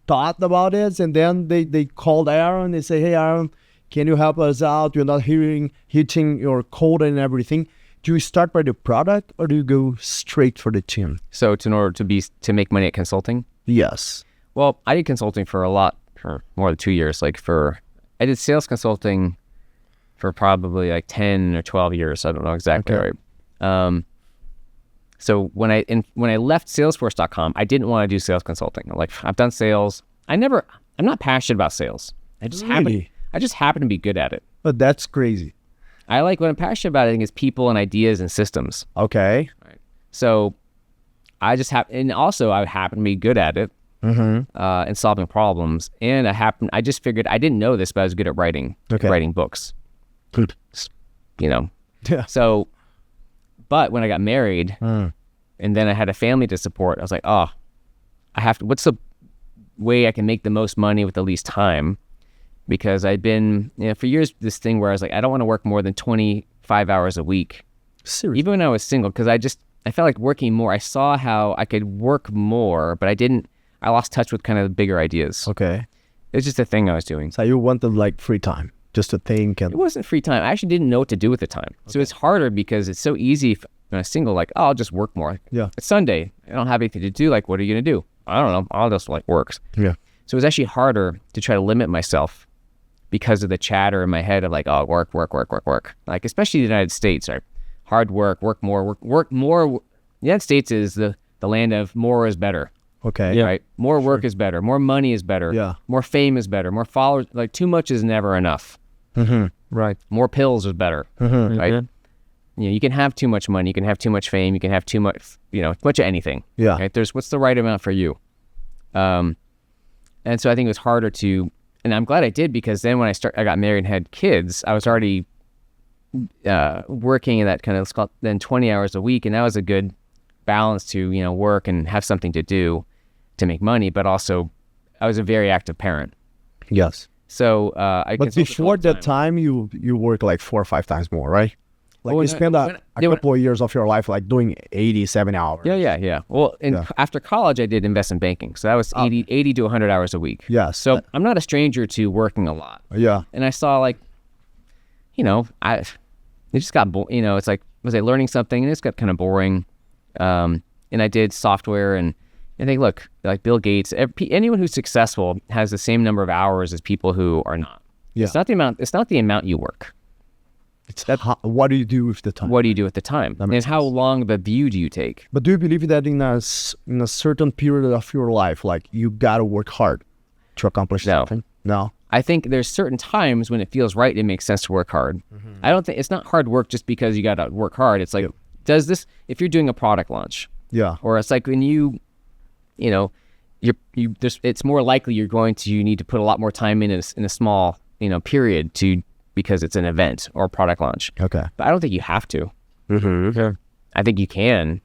thought about it, and then they called Aaron. They say, "Hey, Aaron, can you help us out? We're not hitting your quota and everything." Do you start by the product or do you go straight for the team? So in order to make money at consulting, Yes. well, I did consulting for more than 2 years. I did sales consulting for probably like 10 or 12 years. I don't know exactly. Okay. Right. So when I left Salesforce.com, I didn't want to do sales consulting. Like I've done sales. I'm not passionate about sales. I just happen to be good at it. But that's crazy. What I'm passionate about, I think, is people and ideas and systems. Okay. So I happen to be good at it and solving problems. And I just figured, I didn't know this, but I was good at writing books. Good. Yeah. So, but when I got married and then I had a family to support, I was like, what's the way I can make the most money with the least time? Because I'd been, for years, this thing where I was like, I don't want to work more than 25 hours a week. Seriously. Even when I was single, because I felt like working more. I saw how I could work more, but I lost touch with kind of the bigger ideas. Okay. It was just a thing I was doing. So you wanted like free time just to think and It wasn't free time. I actually didn't know what to do with the time. So it's harder because it's so easy when I'm single, like, I'll just work more. Yeah. It's Sunday. I don't have anything to do. Like, what are you going to do? I don't know. I'll just work. yeah. So it was actually harder to try to limit myself because of the chatter in my head of like, work. Like, especially the United States, right? Hard work more. The United States is the land of more is better. Okay. Yeah. Right? More work is better. More money is better. Yeah. More fame is better. More followers. Like, too much is never enough. Right. More pills is better. Right? You can have too much money. You can have too much fame. You can have too much, much of anything. Yeah. Right? What's the right amount for you? And so I think it was harder to, and I'm glad I did, because then when I got married and had kids, I was already working in that kind of, let's call it then 20 hours a week. And that was a good balance to, work and have something to do to make money. But also I was a very active parent. Yes. So But before that time, you work like 4 or 5 times more, right? Like you spend a couple of years of your life like doing 80, 70 hours. Yeah. Well, after college, I did investment banking. So that was 80 to 100 hours a week. Yes. So I'm not a stranger to working a lot. Yeah. And I saw it just got, it's like, was I learning something? And it just got kind of boring. And I did software, and I think, look, like Bill Gates, anyone who's successful has the same number of hours as people who are not. Yeah. It's not the amount you work. It's what do you do with the time? What do you do at the time? And how long of a view do you take? But do you believe that in a certain period of your life, like you gotta work hard to accomplish something? No. I think there's certain times when it feels right, it makes sense to work hard. I don't think it's not hard work just because you gotta work hard. It's like, if you're doing a product launch, or it's like when it's more likely you need to put a lot more time in a small, period because it's an event or a product launch. Okay. But I don't think you have to. Okay. I think you can.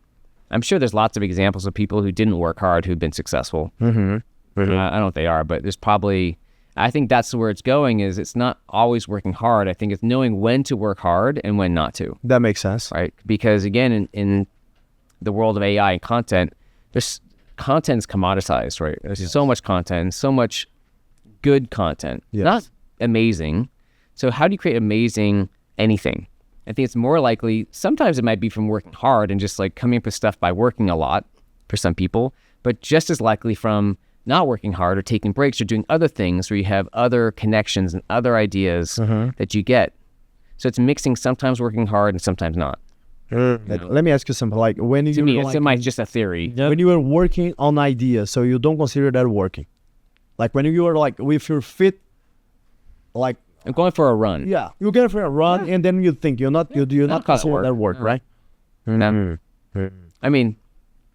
I'm sure there's lots of examples of people who didn't work hard who've been successful. I don't know if they are, but there's probably, I think that's where it's going, is it's not always working hard. I think it's knowing when to work hard and when not to. That makes sense. Right? Because again, in the world of AI and content, content's commoditized, right? There's so much content, so much good content, not amazing. So how do you create amazing anything? I think it's more likely, sometimes it might be from working hard and just like coming up with stuff by working a lot for some people, but just as likely from not working hard or taking breaks or doing other things where you have other connections and other ideas that you get. So it's mixing, sometimes working hard and sometimes not. Let me ask you something. Like when you it's just a theory. When you were working on ideas, so you don't consider that working. Like when you are like with your feet, like I'm going for a run. yeah, you get for a run, and then you think you're not consider that work, right? No. I mean,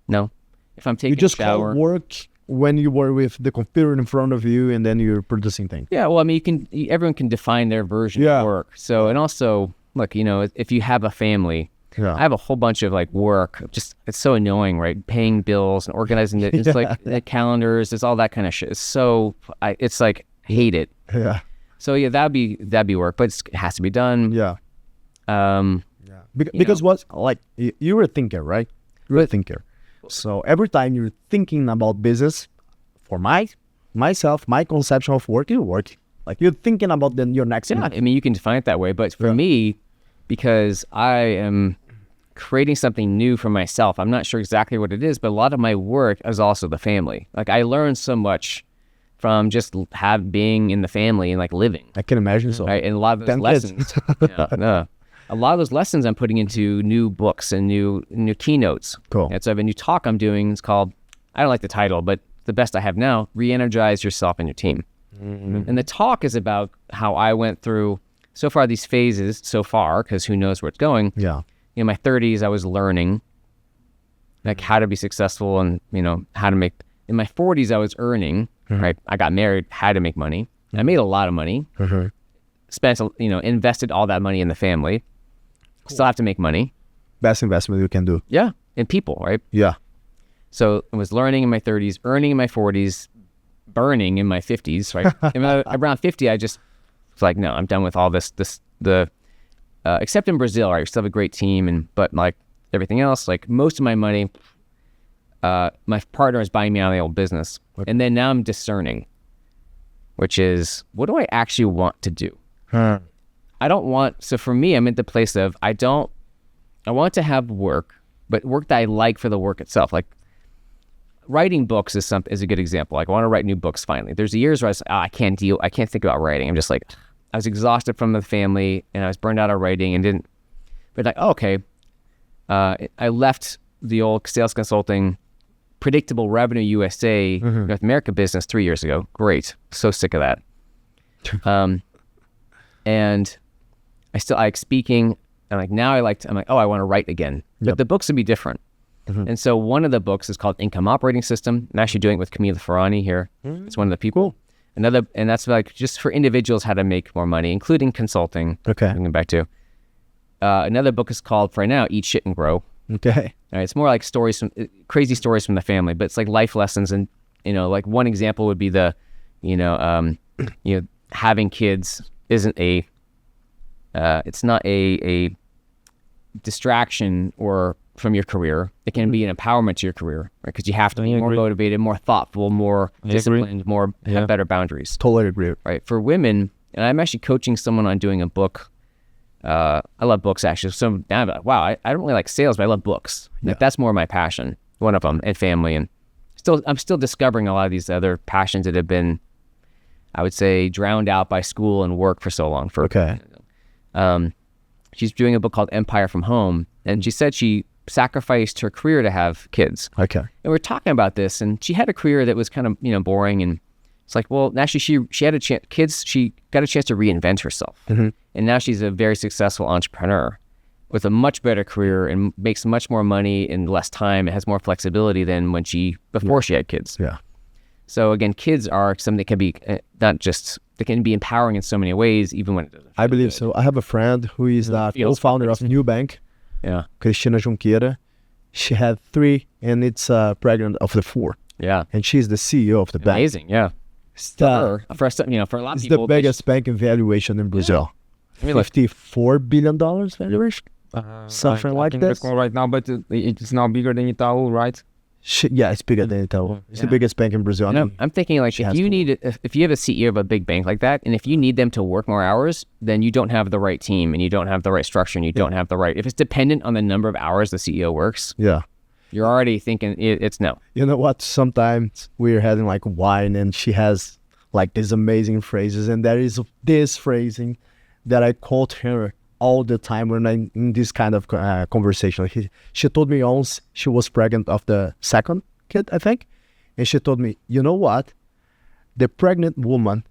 no. If I'm taking You just a shower, call work when you were with the computer in front of you, and then you're producing things. yeah. Well, I mean, everyone can define their version Yeah. of work. So, and also, look, if you have a family, Yeah. I have a whole bunch of like work. Just it's so annoying, right? Paying bills and organizing it. It's like the calendars. It's all that kind of shit. It's so it's like hate it. Yeah, So yeah, that'd be work, but it has to be done. yeah. Um, Because what like you're a thinker, right? You're a thinker. So every time you're thinking about business, for myself, my conception of work, you're working. Like you're thinking about your next yeah, move. I mean, you can define it that way, but for me, because I am creating something new for myself, I'm not sure exactly what it is, but a lot of my work is also the family. Like I learned so much from just being in the family and like living. I can imagine so. Right, and a lot of those 10 kids. lessons, a lot of those lessons I'm putting into new books and new keynotes. Cool. And so I have a new talk I'm doing. It's called, I don't like the title, but the best I have now, Re-energize Yourself and Your Team. And the talk is about how I went through so far these phases so far, because who knows where it's going. Yeah. In my 30s, I was learning like how to be successful and, how to make, in my 40s, I was earning, right? I got married, had to make money. I made a lot of money, spent, invested all that money in the family, still have to make money. Best investment you can do. Yeah. In people, right? Yeah. So I was learning in my 30s, earning in my 40s, burning in my 50s, right? And around 50, I just was like, no, I'm done with all this, except in Brazil, right? We still have a great team, but like everything else, like most of my money, my partner is buying me out of the old business. Okay. And then now I'm discerning, which is, what do I actually want to do? So for me, I'm at the place of, I want to have work, but work that I like for the work itself. Like writing books is a good example. Like I want to write new books finally. There's years where I can't think about writing. I'm just like, I was exhausted from the family and I was burned out of writing but like, okay. I left the old sales consulting, predictable revenue USA, North America business 3 years ago. Great. So sick of that. And I like speaking, and like now I'm like, oh, I want to write again. But the books would be different. And so one of the books is called Income Operating System. I'm actually doing it with Camila Ferrani here. It's one of the people. And that's like just for individuals how to make more money, including consulting. Okay. Going back to another book is called, for right now, Eat Shit and Grow. Okay. Right, it's more like crazy stories from the family, but it's like life lessons. And like one example would be having kids isn't it's not a distraction or from your career. It can be an empowerment to your career, right? Because you have to be more motivated, more thoughtful, more disciplined, have better boundaries. Totally agree. Right. For women, and I'm actually coaching someone on doing a book. I love books actually. So now I'm like, wow, I don't really like sales, but I love books. Like that's more my passion. One of them, and family, and I'm still discovering a lot of these other passions that have been, I would say, drowned out by school and work for so long. She's doing a book called Empire from Home, and she said she sacrificed her career to have kids. Okay. And we're talking about this, and she had a career that was kind of boring, and it's like, well, actually she had a chance. She got a chance to reinvent herself, and now she's a very successful entrepreneur with a much better career and makes much more money in less time. It has more flexibility than before she had kids. Yeah. So again, kids are something that can be they can be empowering in so many ways, even when it doesn't. I believe so. I have a friend who is the co-founder of Nubank. Yeah. Cristina Junqueira. She had 3 and it's pregnant of the 4. Yeah. And she's the CEO of the bank. Amazing. Yeah. For a lot of people, it's the biggest bank in valuation in Brazil. I mean, $54 billion valuation. Something like this. Right now, but it's now bigger than Itaú, right? Yeah, it's bigger than Itaú. It's the biggest bank in Brazil. I'm thinking like if you have a CEO of a big bank like that, and if you need them to work more hours, then you don't have the right team, and you don't have the right structure, and you don't have the right. If it's dependent on the number of hours the CEO works, you're already thinking it's no. You know what? Sometimes we're having like wine, and she has like these amazing phrases, and there is this phrasing that I quote her all the time when I'm in this kind of conversation. She told me once she was pregnant of the second kid, I think. And she told me, you know what? the pregnant woman,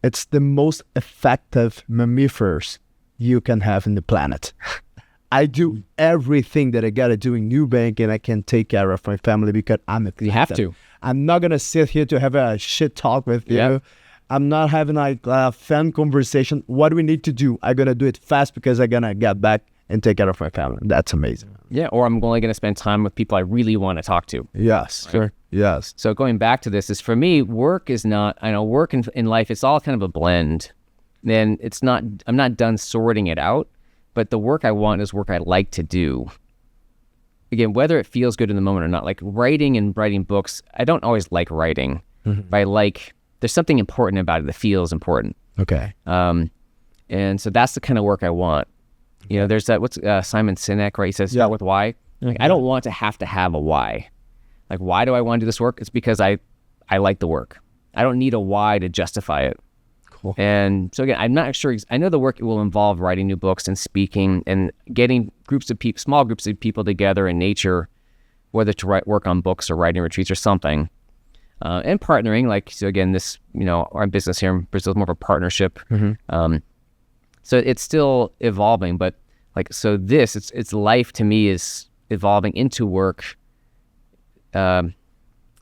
it's the most effective mammifers you can have in the planet. I do everything that I gotta do in Nubank, and I can take care of my family because I'm effective. You have to. I'm not gonna sit here to have a shit talk with you. I'm not having like a fun conversation. What do we need to do? I'm gonna do it fast because I'm gonna get back and take care of my family. That's amazing. Yeah, or I'm only going to spend time with people I really want to talk to. Yes, sure. Yes. So going back to this is, for me, work is not, I know work in life, it's all kind of a blend. And it's not, I'm not done sorting it out, but the work I want is work I like to do. Again, whether it feels good in the moment or not, like writing books, I don't always like writing, but there's something important about it that feels important. Okay. And so that's the kind of work I want. You know, there's that, Simon Sinek, right? He says, start with why. Like, I don't want to have a why. Like, why do I want to do this work? It's because I like the work. I don't need a why to justify it. Cool. And so again, I'm not sure. I know the work will involve writing new books and speaking and getting small groups of people together in nature, whether to work on books or writing retreats or something. And partnering, like, so again, this, you know, our business here in Brazil is more of a partnership. So it's still evolving, but like, so it's life to me is evolving into work. You know,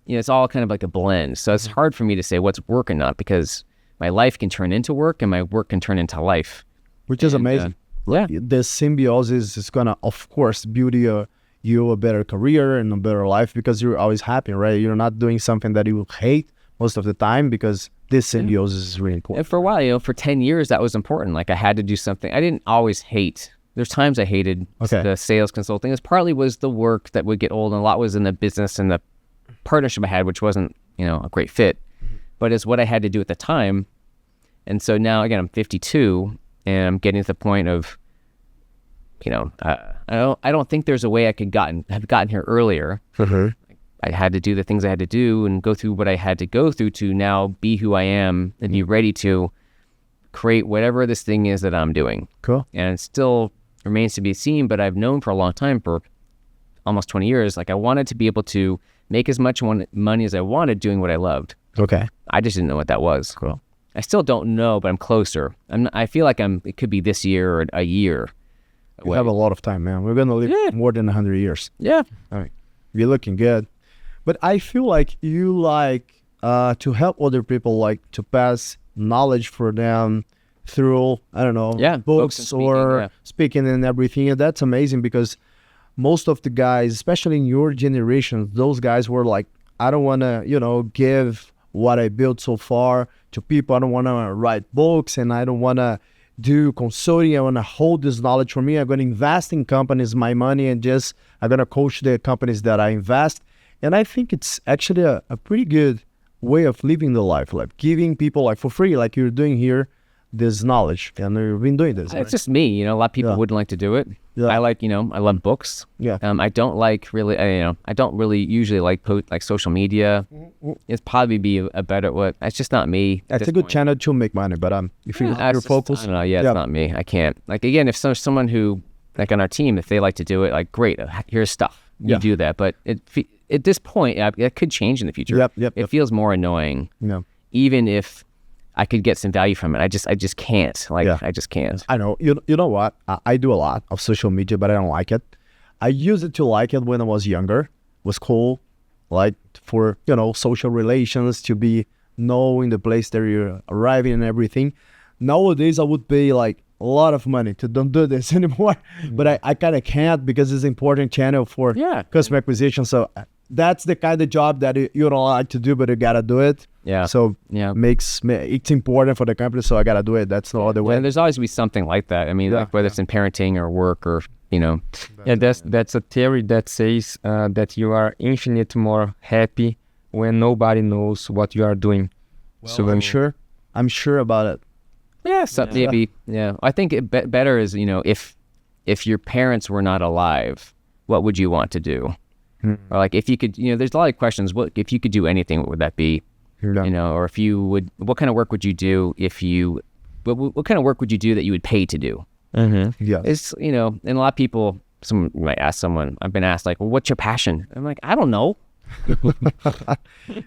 it's all kind of like a blend. So it's hard for me to say what's work and not, because my life can turn into work and my work can turn into life. Which is amazing. The symbiosis is gonna, of course, build you a better career and a better life, because you're always happy, right? You're not doing something that you hate most of the time, because this symbiosis is really important. And for a while, you know, for 10 years, that was important. Like, I had to do something. I didn't always hate. There's times I hated the sales consulting. It partly was the work that would get old, and a lot was in the business and the partnership I had, which wasn't, you know, a great fit. But it's what I had to do at the time. And so now, again, I'm 52, and I'm getting to the point of, you know, I don't think there's a way I could have gotten here earlier. I had to do the things I had to do and go through what I had to go through to now be who I am and be ready to create whatever this thing is that I'm doing. Cool. And it still remains to be seen, but I've known for a long time, for almost 20 years, like, I wanted to be able to make as much money as I wanted doing what I loved. Okay. I just didn't know what that was. Cool. I still don't know, but I'm closer. I feel like it could be this year or a year. We have a lot of time, man. We're going to live more than 100 years. Yeah. All right. You're looking good. But I feel like you like to help other people, like to pass knowledge for them through, I don't know, books or speaking and everything. And that's amazing, because most of the guys, especially in your generation, those guys were like, I don't want to, you know, give what I built so far to people. I don't want to write books, and I don't want to do consulting. I want to hold this knowledge for me. I'm going to invest in companies, my money, and I'm going to coach the companies that I invest. And I think it's actually a pretty good way of living the life, like giving people, like, for free, like you're doing here, this knowledge. And you've been doing this. It's just me, you know, a lot of people wouldn't like to do it. I like, you know, I love books. I don't like really, I don't really usually like social media. It'd probably be a better way. It's just not me. That's a good channel to make money, but if you're focused. I don't know, it's not me. I can't. Like, again, if someone who, like on our team, if they like to do it, like, great, here's stuff. You do that. But at this point, it could change in the future. It feels more annoying. Even if I could get some value from it, I just can't. I just can't. I know. You know what? I do a lot of social media, but I don't like it. I used it to like it when I was younger. It was cool, like, for, you know, social relations, to be knowing the place that you're arriving and everything. Nowadays, I would pay like a lot of money to don't do this anymore. But I kind of can't, because it's an important channel for customer acquisition. So that's the kind of job that you don't like to do, but you gotta do it. So it's important for the company, so I gotta do it. That's no other way. And there's always be something like that. I mean, like, whether it's in parenting or work or, you know. That's a theory that says that you are infinitely more happy when nobody knows what you are doing. Well, so I'm sure about it. Maybe. I think better is, you know, if your parents were not alive, what would you want to do? Or, like, if you could, you know, there's a lot of questions. If you could do anything, what would that be? You know, or if you would, what kind of work would you do if you, what kind of work would you do that you would pay to do? It's, you know, and a lot of people, someone might ask someone, I've been asked, like, well, what's your passion? I'm like, I don't know.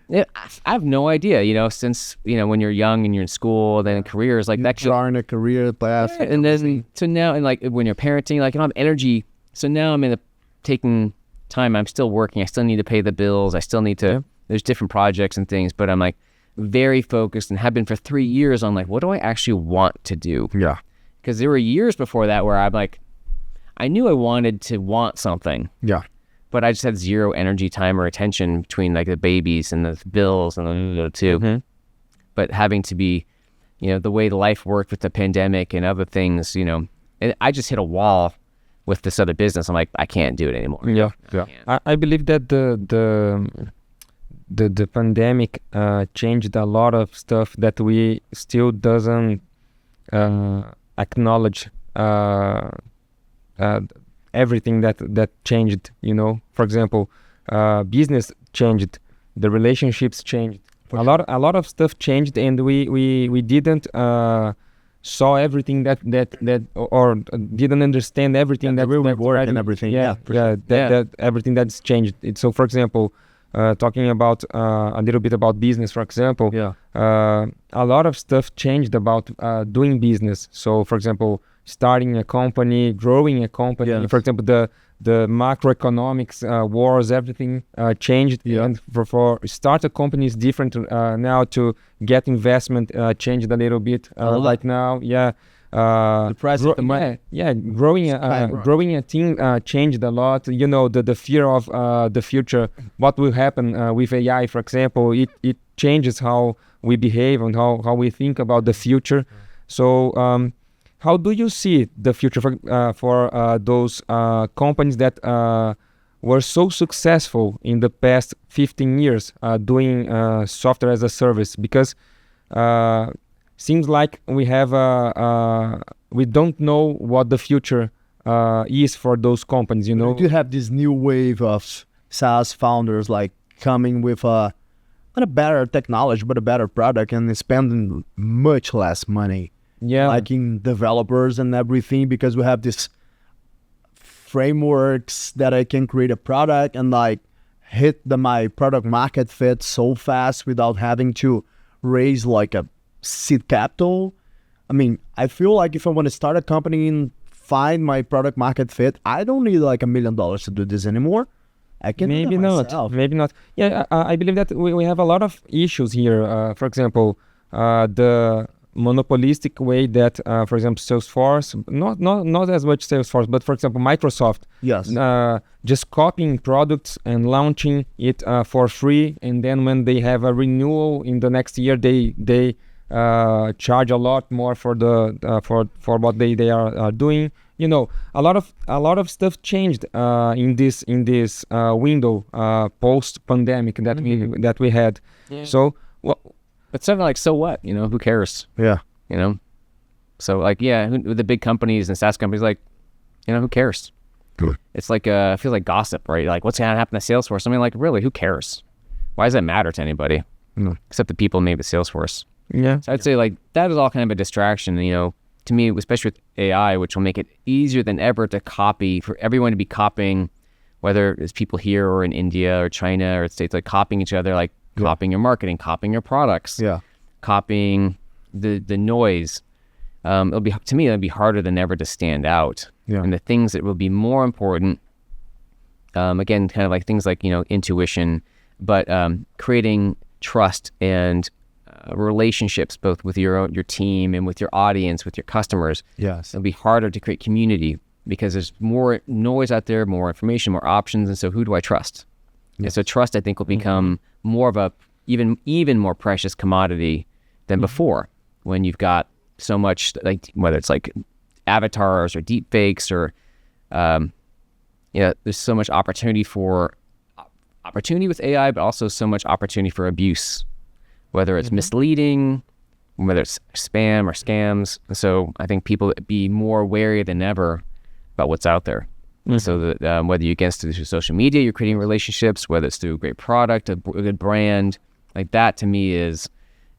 Yeah, I have no idea, since, when you're young and you're in school, then in careers, like that You are in a career path. Yeah, and then, so now, and like when you're parenting, like I don't have energy. So now I'm taking time. I'm still working. I still need to pay the bills. I still need to, there's different projects and things, but I'm like very focused and have been for 3 years on like, what do I actually want to do? Yeah. Because there were years before that where I'm like, I knew I wanted to want something. Yeah. But I just had zero energy, time, or attention between like the babies and the bills and the two. Mm-hmm. But having to be, the way life worked with the pandemic and other things, and I just hit a wall with this other business. I'm like, I can't do it anymore. Yeah. I believe that the pandemic changed a lot of stuff that we still doesn't acknowledge. Everything that changed, for example, business changed, the relationships changed, a lot of stuff changed, and we didn't saw everything that or didn't understand everything that really worked and everything. That everything that's changed. So for example, talking about a little bit about business, for example, a lot of stuff changed about doing business. So for example, starting a company, growing a company. For example, the macroeconomics, wars, everything changed. And for start a company is different now. To get investment changed a little bit right now. The price of the money. Growing a team changed a lot. The fear of the future, what will happen with AI, for example, it changes how we behave and how we think about the future. So how do you see the future for those companies that were so successful in the past 15 years doing software as a service? Because seems like we don't know what the future is for those companies. We do have this new wave of SaaS founders like coming with not a better technology but a better product and spending much less money. Like in developers and everything, because we have this frameworks that I can create a product and like hit my product market fit so fast without having to raise like a seed capital. I mean, I feel like if I want to start a company and find my product market fit, I don't need like $1 million to do this anymore. I can maybe not. Yeah, I believe that we have a lot of issues here. For example, the monopolistic way that, for example, Salesforce, not as much Salesforce, but for example, Microsoft, just copying products and launching it for free, and then when they have a renewal in the next year, they charge a lot more for the for what they are doing. A lot of stuff changed in this window post pandemic that we had. So But something like, so what? Who cares? Yeah. So like, the big companies and SaaS companies, like, who cares? Good. It's like, I feel like gossip, right? Like, what's going to happen to Salesforce? I mean, like, really, who cares? Why does that matter to anybody? No. Except the people maybe at Salesforce. Yeah. So I'd say like, that is all kind of a distraction, to me, especially with AI, which will make it easier than ever to copy, for everyone to be copying, whether it's people here or in India or China or States, like copying each other, like, copying your marketing, copying your products, copying the noise. It'll be harder than ever to stand out. And the things that will be more important, again, kind of like things like, intuition, but creating trust and relationships, both with your team and with your audience, with your customers. Yes. It'll be harder to create community because there's more noise out there, more information, more options. And so who do I trust? And so trust, I think, will become more of a even more precious commodity than before, when you've got so much, like whether it's like avatars or deep fakes or there's so much opportunity with AI, but also so much opportunity for abuse, whether it's misleading, whether it's spam or scams. So I think people be more wary than ever about what's out there. So that whether you're through social media, you're creating relationships, whether it's through a great product, a good brand, like that to me is,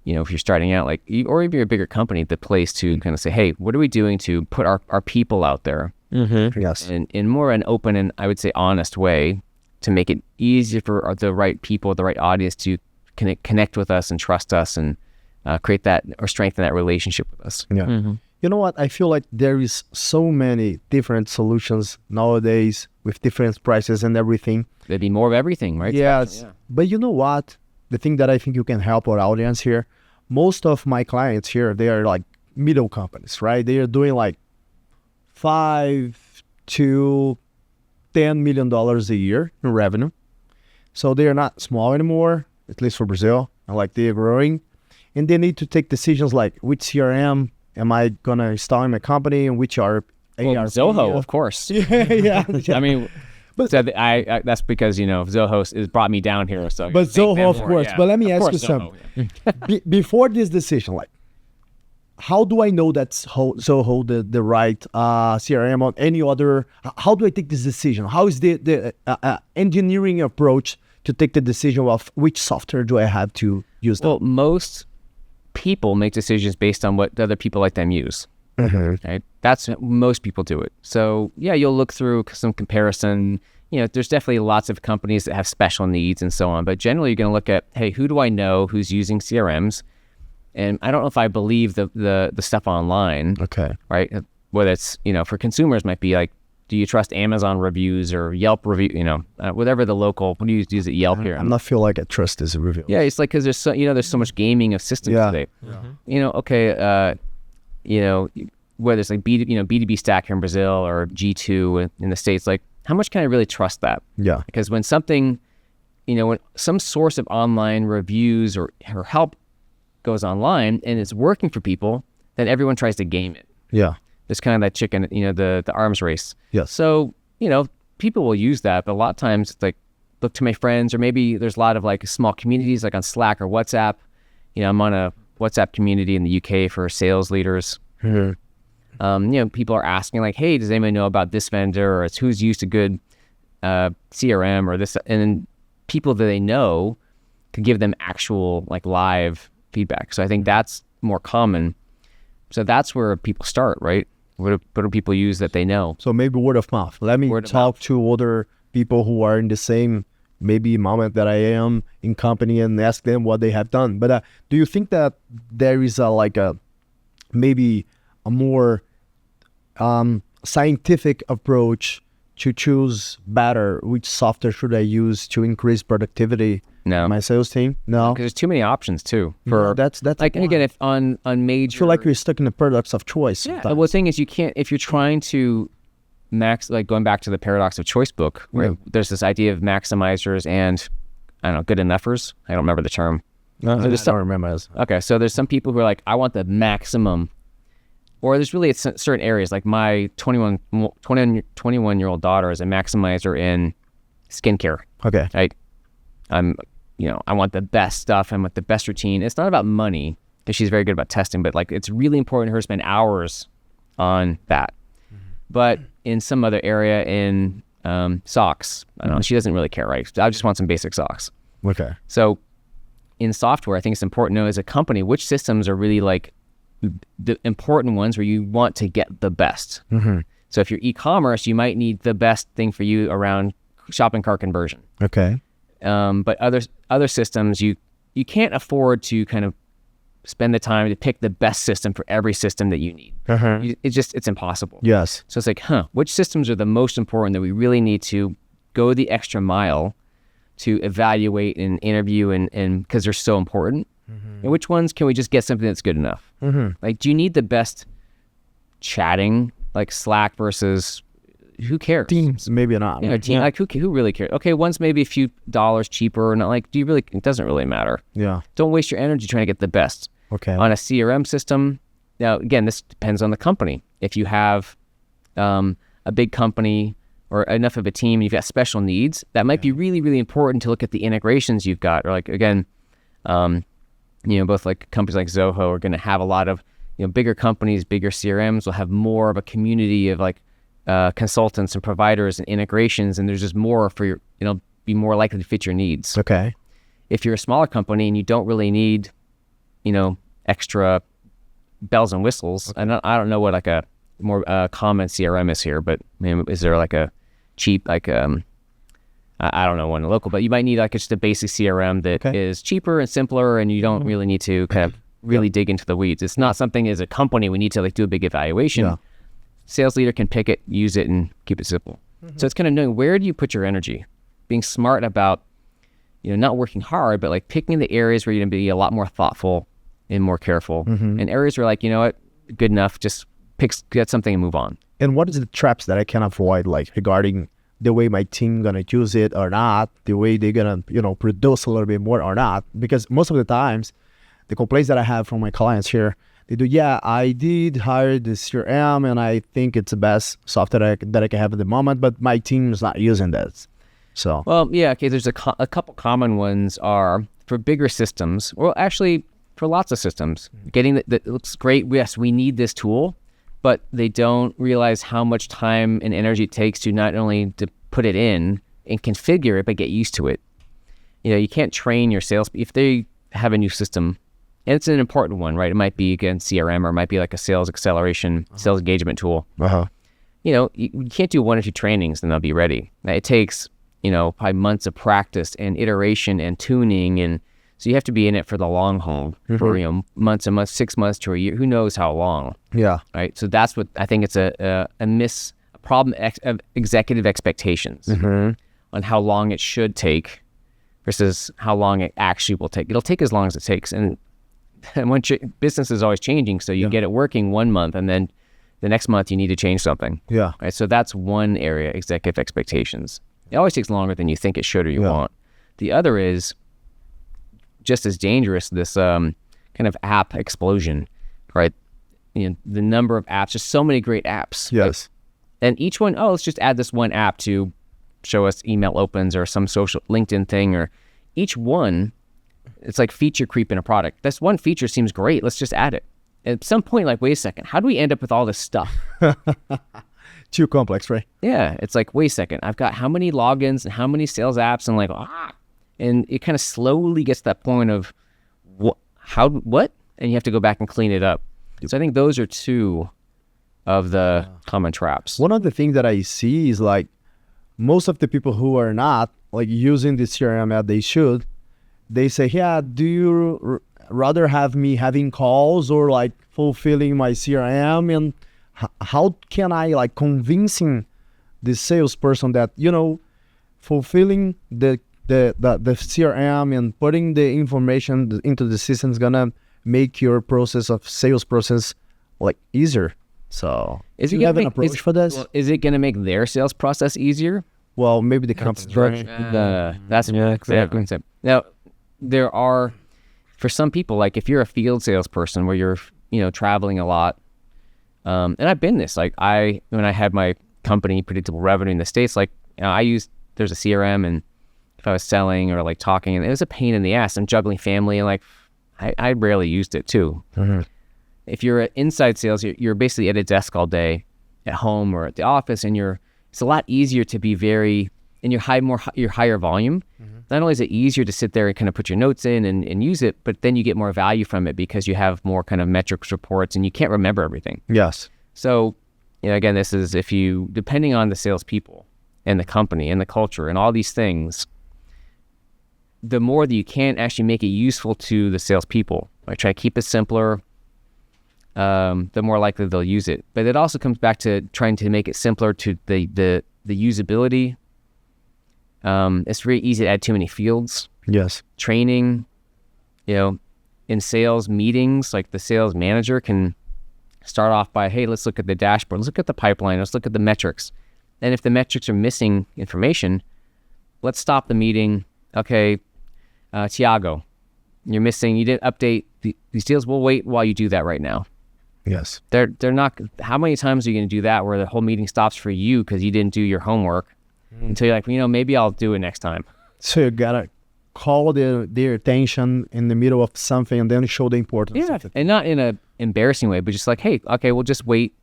if you're starting out, like, or if you're a bigger company, the place to kind of say, hey, what are we doing to put our people out there? Yes. In more an open and I would say honest way, to make it easier for the right people, the right audience to connect with us and trust us and create that or strengthen that relationship with us. Yeah. Mm-hmm. You know what? I feel like there is so many different solutions nowadays with different prices and everything. There'd be more of everything, right? Yes. But you know what? The thing that I think you can help our audience here, most of my clients here, they are like middle companies, right? They are doing like $5 to $10 million a year in revenue. So they are not small anymore, at least for Brazil. And like they are growing. And they need to take decisions like which CRM am I going to install in my company and which are ARP. Zoho, of course. yeah. I mean, but so I that's because, Zoho has brought me down here. So but Zoho, of course. Yeah. But let me ask you something. Yeah. Before this decision, like, how do I know that's Zoho the right CRM on any other? How do I take this decision? How is the engineering approach to take the decision of which software do I have to use? Well, most people make decisions based on what other people like them use. Mm-hmm. Right? That's most people do it. So yeah, you'll look through some comparison. There's definitely lots of companies that have special needs and so on. But generally, you're going to look at, hey, who do I know who's using CRMs? And I don't know if I believe the stuff online. Okay. Right. Whether it's for consumers might be like, do you trust Amazon reviews or Yelp review? Whatever the local. What do you use at Yelp here? I'm not feel like I trust this review. Yeah, it's like because there's there's so much gaming of systems today. Yeah. Whether it's like B2B Stack here in Brazil or G2 in the States, like how much can I really trust that? Yeah. Because when something, when some source of online reviews or help goes online and it's working for people, then everyone tries to game it. Yeah. It's kind of that chicken, the arms race. Yes. So, people will use that, but a lot of times it's like, look to my friends, or maybe there's a lot of like small communities like on Slack or WhatsApp. I'm on a WhatsApp community in the UK for sales leaders. Mm-hmm. People are asking like, hey, does anybody know about this vendor, or it's who's used a good CRM or this, and then people that they know can give them actual like live feedback. So I think that's more common. So that's where people start, right? What do people use that they know? So maybe word of mouth. Let me talk to other people who are in the same maybe moment that I am in company and ask them what they have done. But do you think that there is maybe a more scientific approach to choose better which software should I use to increase productivity? No. My sales team? No. Because there's too many options too. That's like, and again, if on major, I feel like you're stuck in the paradox of choice. Yeah. Well, the thing is, you can't, if you're trying to like going back to the paradox of choice book, right? Yeah. There's this idea of maximizers and good enoughers. I don't remember the term. No, I don't remember. Okay. So there's some people who are like, I want the maximum, or there's really certain areas like my 21-year-old daughter is a maximizer in skincare. Okay. Right. I want the best stuff. I want the best routine. It's not about money because she's very good about testing, but like it's really important to her to spend hours on that. Mm-hmm. But in some other area in socks, I don't know, she doesn't really care, right? I just want some basic socks. Okay. So in software, I think it's important to know as a company, which systems are really like the important ones where you want to get the best. Mm-hmm. So if you're e-commerce, you might need the best thing for you around shopping cart conversion. Okay. But other systems, you can't afford to kind of spend the time to pick the best system for every system that you need. Uh-huh. It's impossible. Yes. So it's like, which systems are the most important that we really need to go the extra mile to evaluate and interview and because they're so important. Mm-hmm. And which ones can we just get something that's good enough? Mm-hmm. Like, do you need the best chatting, like Slack versus who cares? Teams, maybe not. Yeah, team, like who really cares? Okay, one's maybe a few dollars cheaper, not like, it doesn't really matter. Yeah. Don't waste your energy trying to get the best. Okay. On a CRM system, now again, this depends on the company. If you have a big company or enough of a team, you've got special needs, that might be really, really important to look at the integrations you've got. Or like, again, both like companies like Zoho are going to have a lot of, bigger companies, bigger CRMs will have more of a community of like consultants and providers and integrations, and there's just more for your, be more likely to fit your needs. Okay. If you're a smaller company and you don't really need, extra bells and whistles, okay. I don't know what like a more common CRM is here, but is there like a cheap, like, I I don't know one local, but you might need like just a basic CRM that is cheaper and simpler, and you don't really need to kind of really dig into the weeds. It's not something as a company we need to like do a big evaluation. Yeah. Sales leader can pick it, use it, and keep it simple. So it's kind of knowing where do you put your energy, being smart about, not working hard, but like picking the areas where you're going to be a lot more thoughtful and more careful, and areas where like, you know what, good enough, just get something and move on. And what is the traps that I can avoid, like regarding the way my team gonna use it or not, the way they're gonna, produce a little bit more or not? Because most of the times, the complaints that I have from my clients here, they do, I did hire the CRM and I think it's the best software that I can have at the moment, but my team is not using that. So, well, okay, there's a couple common ones are for bigger systems, or actually for lots of systems, getting that looks great. Yes, we need this tool, but they don't realize how much time and energy it takes to not only to put it in and configure it, but get used to it. You can't train your sales if they have a new system, and it's an important one, right? It might be again CRM, or it might be like a sales acceleration, sales engagement tool. You can't do 1 or 2 trainings and they'll be ready. It takes probably months of practice and iteration and tuning, and so you have to be in it for the long haul for months and months, 6 months to a year, who knows how long. Yeah. Right. So that's what I think it's a problem of executive expectations on how long it should take versus how long it actually will take. It'll take as long as it takes, and once your business is always changing, so you get it working 1 month, and then the next month you need to change something. Yeah. Right. So that's one area, executive expectations. It always takes longer than you think it should or you want. The other is just as dangerous, this kind of app explosion, right? The number of apps, just so many great apps. Yes. And each one, let's just add this one app to show us email opens or some social LinkedIn thing, or each one, it's like feature creep in a product. This one feature seems great. Let's just add it. At some point, like, wait a second, how do we end up with all this stuff? Too complex, right? Yeah. It's like, wait a second, I've got how many logins and how many sales apps, and like, and it kind of slowly gets to that point of what? And you have to go back and clean it up. So I think those are two of the common traps. One of the things that I see is like most of the people who are not like using the CRM app, they say, do you rather have me having calls or like fulfilling my CRM? And how can I like convincing the salesperson that, fulfilling the CRM and putting the information into the system is gonna make your sales process like easier. So do you have an approach for this? Well, is it gonna make their sales process easier? Well, maybe the company. That's exactly. Now, there are, for some people, like if you're a field salesperson where you're traveling a lot, and I've been this, like when I had my company Predictable Revenue in the States, like there's a CRM, and if I was selling or like talking, and it was a pain in the ass. I'm juggling family, and like I rarely used it too. If you're at inside sales, you're basically at a desk all day, at home or at the office, and it's a lot easier to be in your higher volume. Not only is it easier to sit there and kind of put your notes in and use it, but then you get more value from it because you have more kind of metrics reports and you can't remember everything. Yes. So, again, this is depending on the salespeople and the company and the culture and all these things, the more that you can actually make it useful to the salespeople, like try to keep it simpler, the more likely they'll use it. But it also comes back to trying to make it simpler to the usability. It's very easy to add too many fields. Yes. Training, in sales meetings, like the sales manager can start off by, hey, let's look at the dashboard, let's look at the pipeline, let's look at the metrics. And if the metrics are missing information, let's stop the meeting. Okay, Tiago, you didn't update these deals. We'll wait while you do that right now. Yes. They're not, how many times are you going to do that where the whole meeting stops for you because you didn't do your homework until you're like, maybe I'll do it next time. So you gotta call their attention in the middle of something and then show the importance of it. And not in a embarrassing way, but just like, hey, okay, we'll just wait,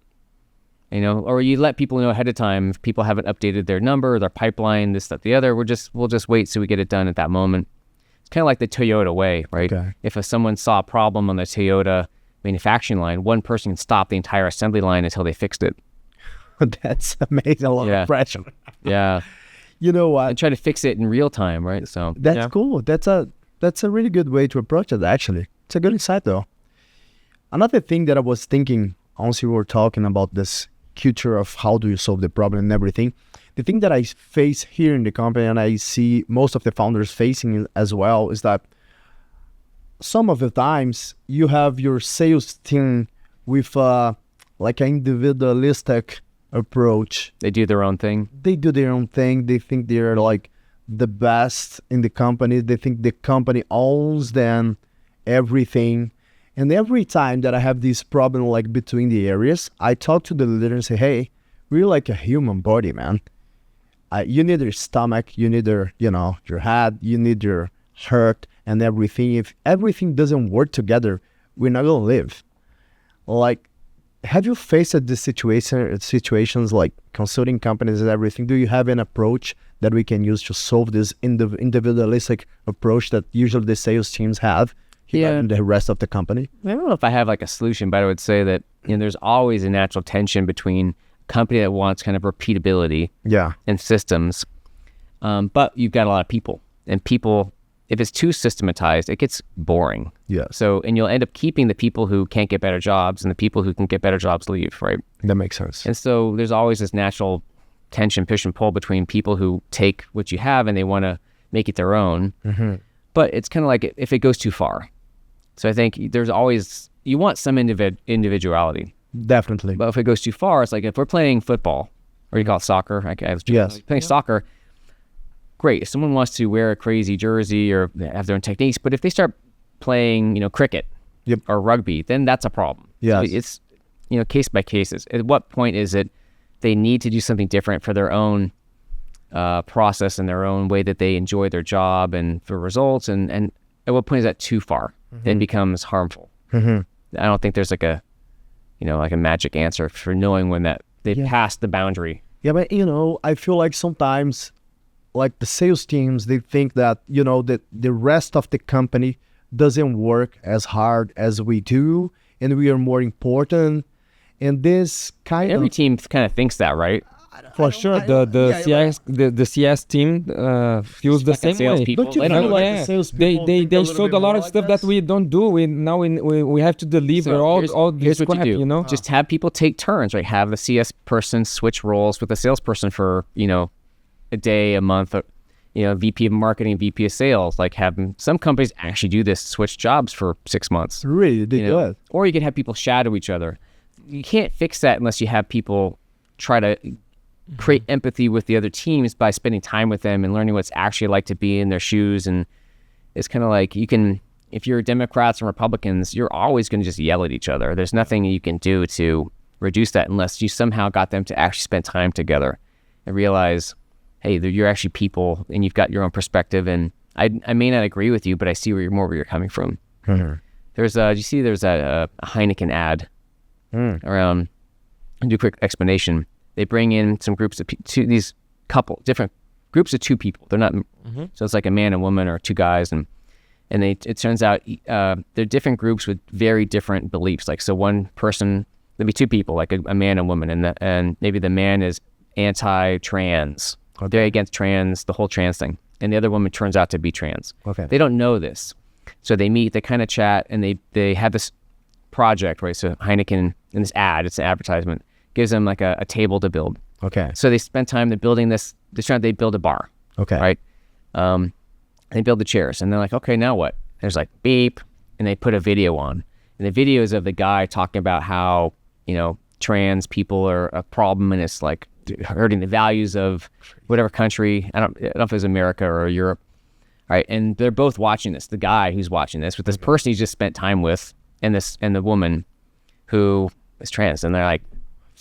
or you let people know ahead of time if people haven't updated their number, their pipeline, this, that, the other, we'll just wait so we get it done at that moment. It's kind of like the Toyota way, right? Okay. If someone saw a problem on the Toyota manufacturing line, one person can stop the entire assembly line until they fixed it. That's amazing. A lot of pressure. Yeah. You know what? and try to fix it in real time, right? So That's cool. That's a really good way to approach it, actually. It's a good insight, though. Another thing that I was thinking, once you were talking about this culture of how do you solve the problem and everything, the thing that I face here in the company, and I see most of the founders facing as well, is that some of the times you have your sales team with like an individualistic approach. they do their own thing. They do their own thing. They think they're like the best in the company. They think the company owns them, everything. And every time that I have this problem like between the areas, I talk to the leader and say, hey, we're like a human body, man. You need your stomach, you need your head, you need your heart and everything. If everything doesn't work together, we're not gonna live. Like, have you faced this situations like consulting companies and everything? Do you have an approach that we can use to solve this individualistic approach that usually the sales teams have and the rest of the company? I don't know if I have like a solution, but I would say that there's always a natural tension between a company that wants kind of repeatability and systems, but you've got a lot of people, and people, if it's too systematized, it gets boring. Yeah. So, and you'll end up keeping the people who can't get better jobs, and the people who can get better jobs leave, right? That makes sense. And so there's always this natural tension, push and pull between people who take what you have and they want to make it their own. Mm-hmm. But it's kind of like if it goes too far. So I think there's always, you want some individuality. Definitely. But if it goes too far, it's like if we're playing football, or you call it soccer, playing soccer, great. If someone wants to wear a crazy jersey or have their own techniques, but if they start playing, cricket or rugby, then that's a problem. Yeah. So it's, case by cases. At what point is it they need to do something different for their own process and their own way that they enjoy their job and for results? And at what point is that too far? Then it becomes harmful. Mm-hmm. I don't think there's like a magic answer for knowing when that they've passed the boundary. Yeah, but I feel like sometimes, like the sales teams, they think that that the rest of the company doesn't work as hard as we do, and we are more important. And this every team kind of thinks that, right? For sure, the CS team feels the same way. Don't you feel like the salespeople They think a little showed bit a lot more of like stuff us? that we don't do. We have to deliver all Here's this what crap, you do. Just have people take turns, right? Have the CS person switch roles with the salesperson for a day, a month, VP of marketing, VP of sales. Like some companies actually do this, switch jobs for 6 months. Really, they do it. Or you can have people shadow each other. You can't fix that unless you have people try to create empathy with the other teams by spending time with them and learning what it's actually like to be in their shoes. And it's kind of like if you're Democrats and Republicans, you're always going to just yell at each other. There's nothing you can do to reduce that unless you somehow got them to actually spend time together and realize, hey, you're actually people and you've got your own perspective. And I may not agree with you, but I see where you're coming from. Mm-hmm. There's a Heineken ad around. I'll do a quick explanation. They bring in some groups of these different groups of two people. They're not, so it's like a man and woman or two guys, and it turns out they're different groups with very different beliefs. Like, so one person, there'd be two people, like a man and woman, and maybe the man is anti-trans. Okay. They're against trans, the whole trans thing, and the other woman turns out to be trans. Okay. They don't know this, so they meet, they kind of chat, and they have this project, right? So Heineken in this ad, it's an advertisement, gives them like a table to build. Okay. So they spend time building this. They build a bar. Okay. Right. They build the chairs, and they're like, okay, now what? There's like beep, and they put a video on, and the video is of the guy talking about how trans people are a problem, and it's like hurting the values of whatever country. I don't know if it was America or Europe. All right, and they're both watching this. The guy who's watching this with this person he's just spent time with, and the woman who is trans, and they're like,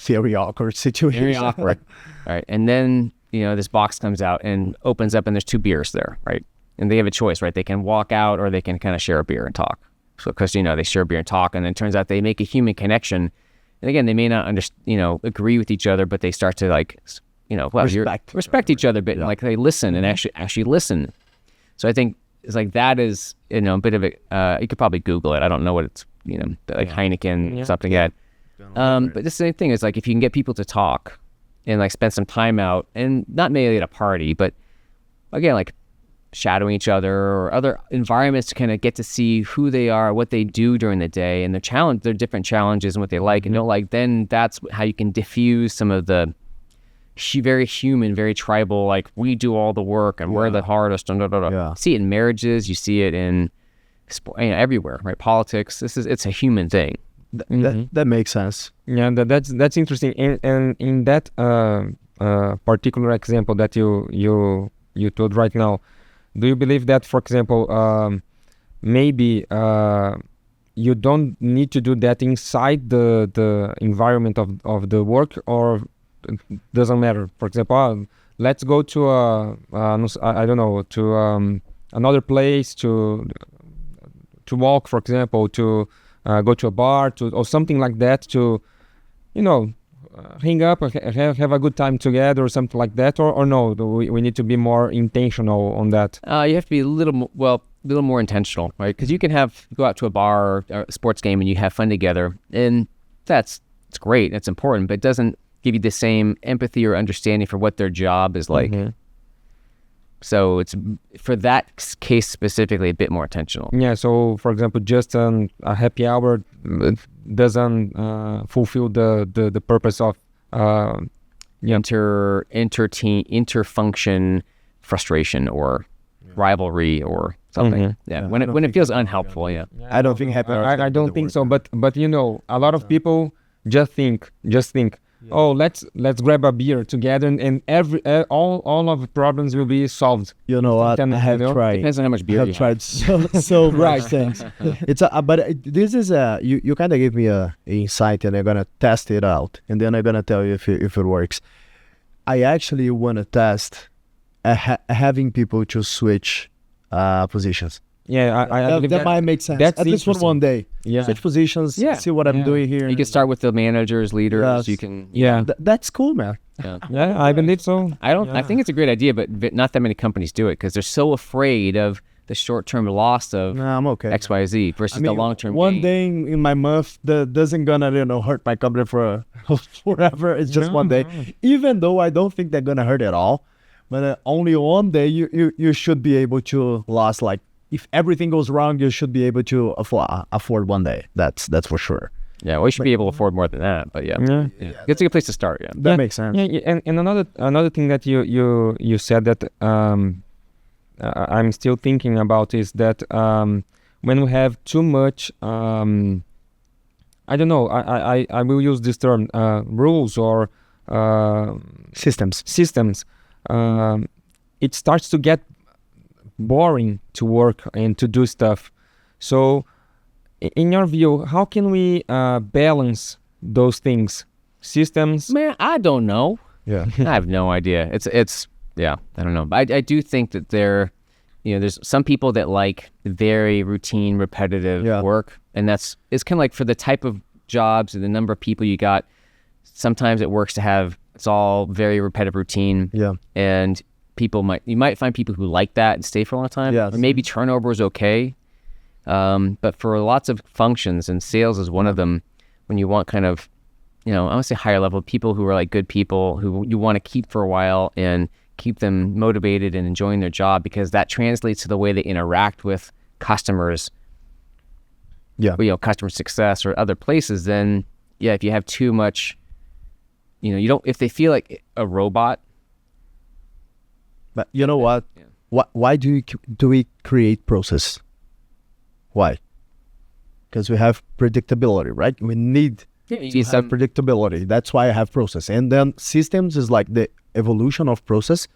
very awkward situation. very awkward. All right, and then this box comes out and opens up, and there's two beers there, right? And they have a choice, right? They can walk out, or they can kind of share a beer and talk. So, because they share a beer and talk, and then it turns out they make a human connection. And again, they may not agree with each other, but they start to respect each other a bit, and like they listen and actually listen. So I think it's like that is a bit of a. You could probably Google it. I don't know what it's Heineken something yet. But the same thing is like if you can get people to talk, and like spend some time out, and not maybe at a party, but again, like shadowing each other or other environments to kind of get to see who they are, what they do during the day, and their different challenges and what they like and don't like, then that's how you can diffuse some of the very human, very tribal, like we do all the work and we're the hardest. And You see it in marriages, you see it in everywhere, right? Politics. It's a human thing. That makes sense. Yeah, that's interesting. And in that particular example that you told right now, do you believe that, for example, maybe you don't need to do that inside the environment of the work, or it doesn't matter? For example, let's go to I don't know, to another place to walk, for example, to go to a bar, or something like that, to hang up, have a good time together, or something like that, or no? We need to be more intentional on that. You have to be a little more intentional, right? Because you can go out to a bar or a sports game and you have fun together, and it's great, it's important, but it doesn't give you the same empathy or understanding for what their job is like. So it's, for that case specifically, a bit more intentional. Yeah. So, for example, just a happy hour doesn't fulfill the purpose of interfunction frustration or rivalry or something. When it feels unhelpful. I don't think happy hours. I don't think so. But a lot of people just think. Oh, let's grab a beer together, and all of the problems will be solved. You know what? I have tried. Depends on how much beer you have. Tried so much things. This is you kind of gave me a insight, and I'm gonna test it out, and then I'm gonna tell you if it works. I actually want to test having people to switch positions. Yeah, I believe that might make sense. That's at least for one day. Yeah. Switch positions, see what I'm doing here. You can start with the managers, leaders. Yes. You can. Yeah. That's cool, man. Yeah, I believe so. I think it's a great idea, but not that many companies do it because they're so afraid of the short-term loss of Nah, I'm okay. XYZ versus the long-term one gain. day in my month that doesn't gonna hurt my company for forever. It's just one day. Even though I don't think they're gonna hurt at all, but only one day you should be able to last, like, if everything goes wrong, you should be able to afford one day. That's for sure. Yeah, we should be able to afford more than that. But yeah. It's a good place to start. Yeah, that makes sense. Yeah, and another thing that you said that I'm still thinking about is that when we have too much, I don't know. I will use this term, rules or systems. It starts to get boring to work and to do stuff. So in your view, how can we balance those things? Systems? Man, I don't know. Yeah. I have no idea. It's I don't know. But I do think that there's some people that like very routine, repetitive work, and it's kind of like for the type of jobs and the number of people you got, sometimes it works to have, it's all very repetitive routine. Yeah. And you might find people who like that and stay for a long time. Yes. Or maybe turnover is okay. But for lots of functions, and sales is one of them, when you want kind of, I want to say higher level people who are like good people who you want to keep for a while and keep them motivated and enjoying their job, because that translates to the way they interact with customers. Yeah. Customer success or other places, then if you have too much, if they feel like a robot. But you know what? Yeah. Why do we create process? Why? Because we have predictability, right? We need some predictability. That's why I have process. And then systems is like the evolution of process,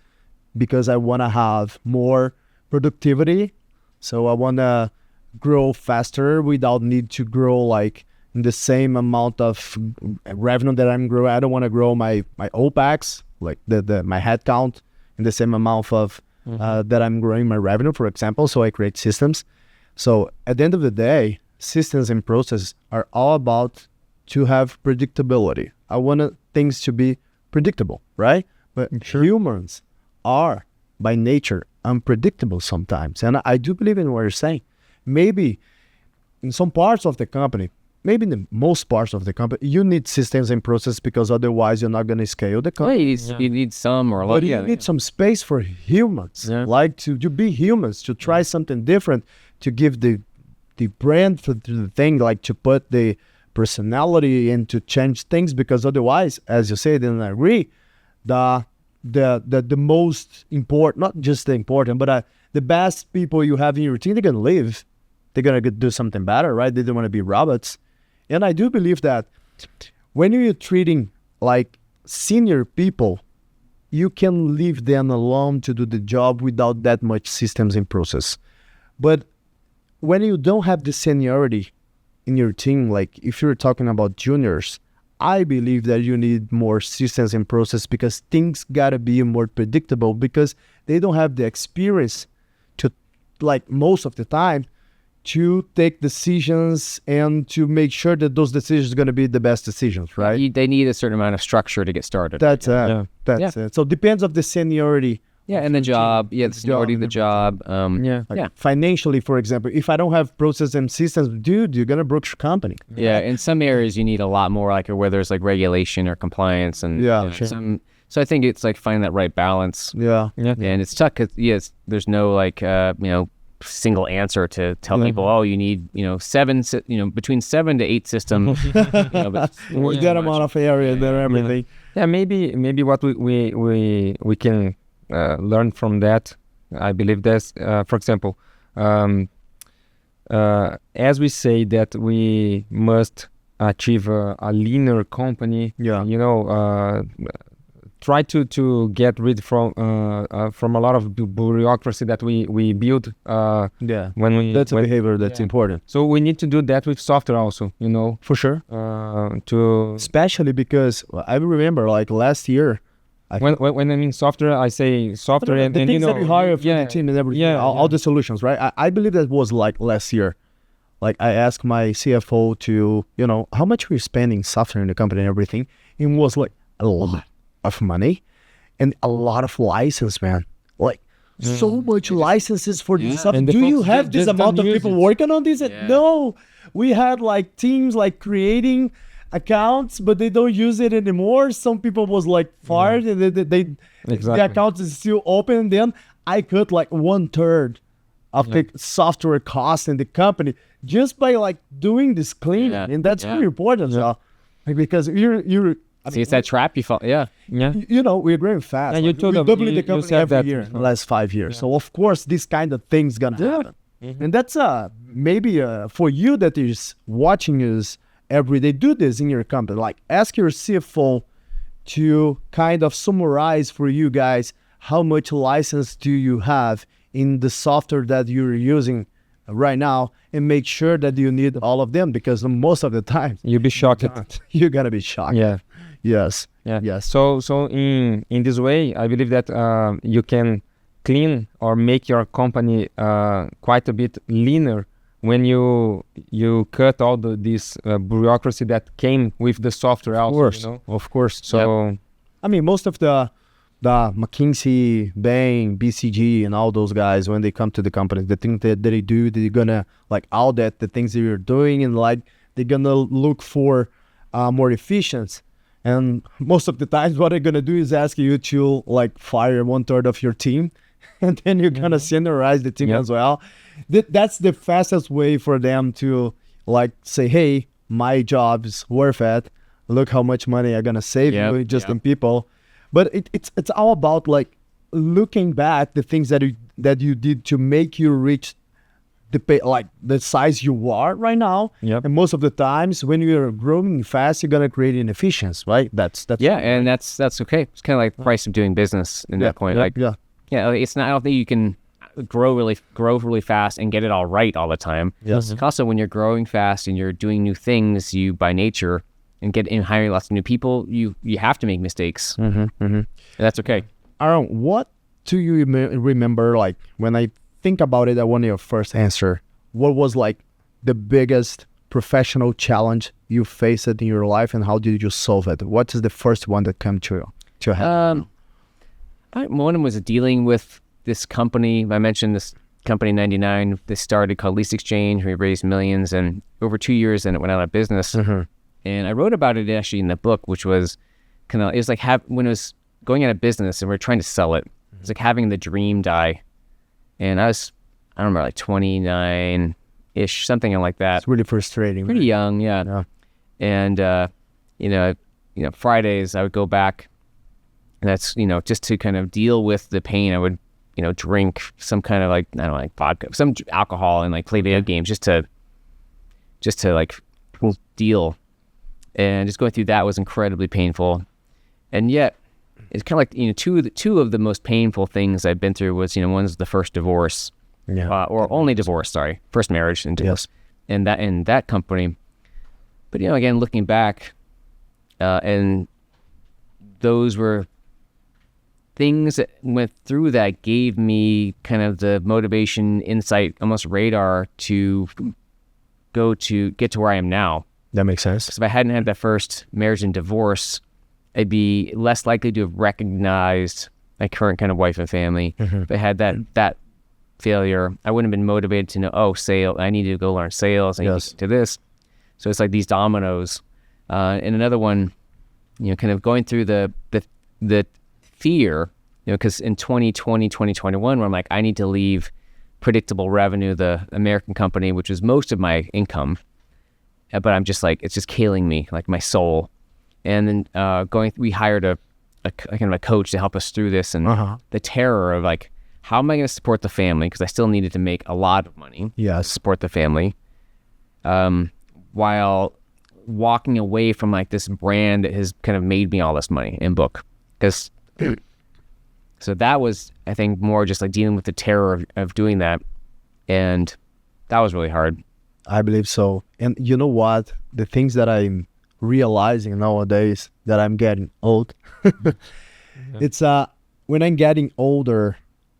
because I want to have more productivity. So I want to grow faster without need to grow like in the same amount of revenue that I'm growing. I don't want to grow my OPEX, like my headcount, in the same amount of that I'm growing my revenue, for example. So I create systems. So at the end of the day, systems and processes are all about to have predictability. I want things to be predictable, right? But humans are by nature unpredictable sometimes. And I do believe in what you're saying. Maybe in some parts of the company, maybe in the most parts of the company, you need systems and process because otherwise you're not going to scale the Well, company. you need some or a lot. But you need some space for humans, like to be humans, to try something different, to give the brand for the thing, like to put the personality and to change things, because otherwise, as you said, and I agree, the most important, not just the important, but the best people you have in your team, they're going to leave. They're going to do something better, right? They don't want to be robots. And I do believe that when you're treating like senior people, you can leave them alone to do the job without that much systems and process. But when you don't have the seniority in your team, like if you're talking about juniors, I believe that you need more systems and process, because things gotta be more predictable, because they don't have the experience to, like most of the time, to take decisions and to make sure that those decisions are going to be the best decisions, right? They need a certain amount of structure to get started. That's it. That's it. So it depends of the seniority. And the job. The seniority of the job. Financially, for example, if I don't have process and systems, dude, you're going to break your company. Yeah, in some areas you need a lot more, like where there's like regulation or compliance. And so I think it's like finding that right balance. Yeah. And it's tough because, there's no like, single answer to tell people, oh, you need between 7 to 8 systems. With that amount of area and everything. Maybe what we can learn from that, I believe that's for example, as we say that we must achieve a leaner company, try to get rid from a lot of bureaucracy that we build. When we that's a behavior that's important. So we need to do that with software also. For sure. Especially because I remember like last year. When I mean software, I say software and the things that you hire for the team and everything. All the solutions, right? I believe that was like last year. Like I asked my CFO to, how much we're spending software in the company and everything. It was like a lot of money and a lot of license, man. Like so much licenses for this stuff. Do you have this amount of people working on this? No, we had like teams like creating accounts, but they don't use it anymore. Some people was like fired and the account is still open. Then I cut like 1/3 of the software cost in the company just by like doing this cleaning. And that's very important. So, because you're it's that trap you fall. We're growing fast. And we're doubling the company every year in the last 5 years. So of course, this kind of thing's gonna happen. And that's maybe for you that is watching us every day, do this in your company. Like ask your CFO to kind of summarize for you guys how much license do you have in the software that you're using right now, and make sure that you need all of them, because most of the time you'll be shocked. You're gonna be shocked. Yes. So in this way, I believe that you can clean or make your company quite a bit leaner when you cut all this bureaucracy that came with the software. Of course. So I mean, most of the McKinsey, Bain, BCG, and all those guys, when they come to the company, the thing that they do, they're gonna like audit the things that you're doing, and like they're gonna look for more efficiency. And most of the times, what they're gonna do is ask you to like fire 1/3 of your team, and then you're gonna seniorize the team as well. That's the fastest way for them to like say, "Hey, my job is worth it. Look how much money I'm gonna save you just in people." But it's all about like looking back the things that you did to make you reach the size you are right now. And most of the times when you're growing fast, you're gonna create inefficiency, right? That's and that's okay. It's kind of like the price of doing business in that point. It's not. I don't think you can grow really fast and get it all right all the time. Also, when you're growing fast and you're doing new things, you by nature and hiring lots of new people, you have to make mistakes. And that's okay. Aaron, what do you remember, like when I think about it, I want your first answer. What was like the biggest professional challenge you faced in your life, and how did you solve it? What is the first one that came to your head? One was dealing with this company. I mentioned this company in 99. They started called Lease Exchange. We raised millions, and over 2 years, and it went out of business. And I wrote about it actually in the book, which was kind of, it was like when it was going out of business and we were trying to sell it. It's like having the dream die. And I don't remember, like 29-ish, something like that. It's really frustrating. Pretty young, yeah. And, Fridays I would go back, and that's, just to kind of deal with the pain, I would, drink some kind of like, I don't know, like vodka, some alcohol, and like play video games just to like deal. And just going through that was incredibly painful. And yet it's kind of like, two of the most painful things I've been through was, one's the first divorce, or only divorce, sorry, first marriage and divorce, and that company. But, again, looking back, and those were things that went through that gave me kind of the motivation, insight, almost radar to get to where I am now. That makes sense. Because if I hadn't had that first marriage and divorce, I'd be less likely to have recognized my current kind of wife and family. If I had that failure, I wouldn't have been motivated to know, sales, I need to go learn sales, I need to get to this. So it's like these dominoes. And another one, kind of going through the fear, because in 2020, 2021, where I'm like, I need to leave predictable revenue, the American company, which was most of my income. But I'm just like, it's just killing me, like my soul. And then we hired a kind of a coach to help us through this, and the terror of like, how am I going to support the family? Because I still needed to make a lot of money to support the family, while walking away from like this brand that has kind of made me all this money in book. Because so that was, I think, more just like dealing with the terror of doing that, and that was really hard. I believe so. And you know what? The things that I'm realizing nowadays that I'm getting old, it's when I'm getting older,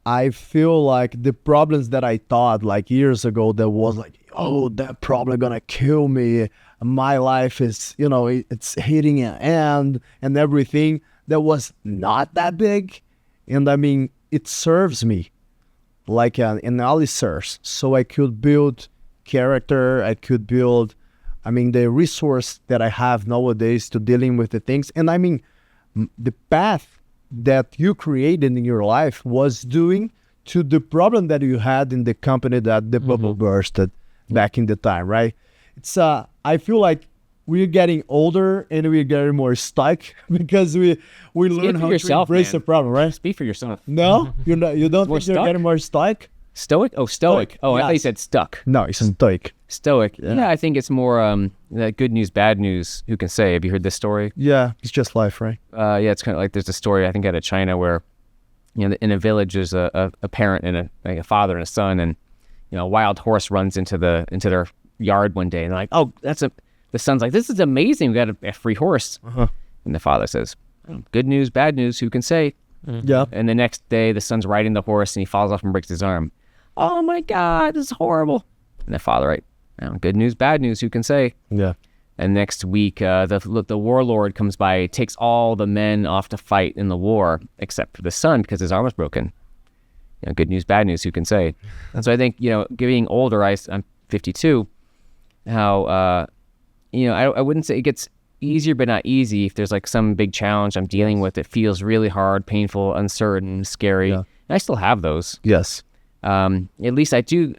I feel like the problems that I thought like years ago that was like, oh, that problem gonna kill me, my life is, it's hitting an end and everything, that was not that big. And I mean, it serves me like an analysis, so I could build character, I could build, the resource that I have nowadays to dealing with the things. And the path that you created in your life was due to the problem that you had in the company that the bubble bursted back in the time, right? It's I feel like we're getting older and we're getting more stuck because we learn how to embrace the problem, right? Speak for yourself. No, you don't think you're getting more stuck? Stoic? Oh, stoic. Oh, yes. I thought you said stuck. No, it's stoic. Stoic. Yeah, I think it's more that good news, bad news. Who can say? Have you heard this story? Yeah, it's just life, right? Yeah, it's kind of like there's a story I think out of China where, in a village there's a parent and a father and a son, and a wild horse runs into their yard one day, and they're like, oh, the son's like, this is amazing, we got a free horse, and the father says, good news, bad news, who can say? Yeah. And the next day the son's riding the horse and he falls off and breaks his arm. Oh my God, this is horrible. And the father, right? Good news, bad news, who can say? Yeah. And next week, the warlord comes by, takes all the men off to fight in the war, except for the son because his arm was broken. Good news, bad news, who can say? And so I think, getting older, I'm 52, how, I wouldn't say it gets easier, but not easy. If there's like some big challenge I'm dealing with, it feels really hard, painful, uncertain, scary. Yeah. And I still have those. Yes. At least I do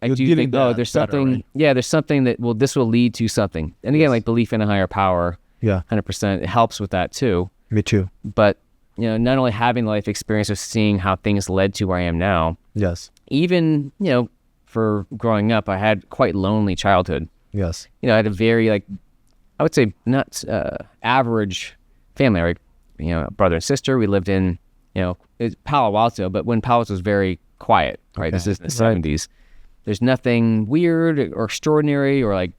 think, there's something, right? Yeah, there's something that this will lead to something. And again, like belief in a higher power, 100%, it helps with that too. Me too. But, not only having life experience of seeing how things led to where I am now. Yes. Even, for growing up, I had quite lonely childhood. Yes. I had a very, I would say not average family, right? Brother and sister. We lived in, Palo Alto, but when Palo Alto was very quiet, right? Okay. This is the 70s. There's nothing weird or extraordinary or like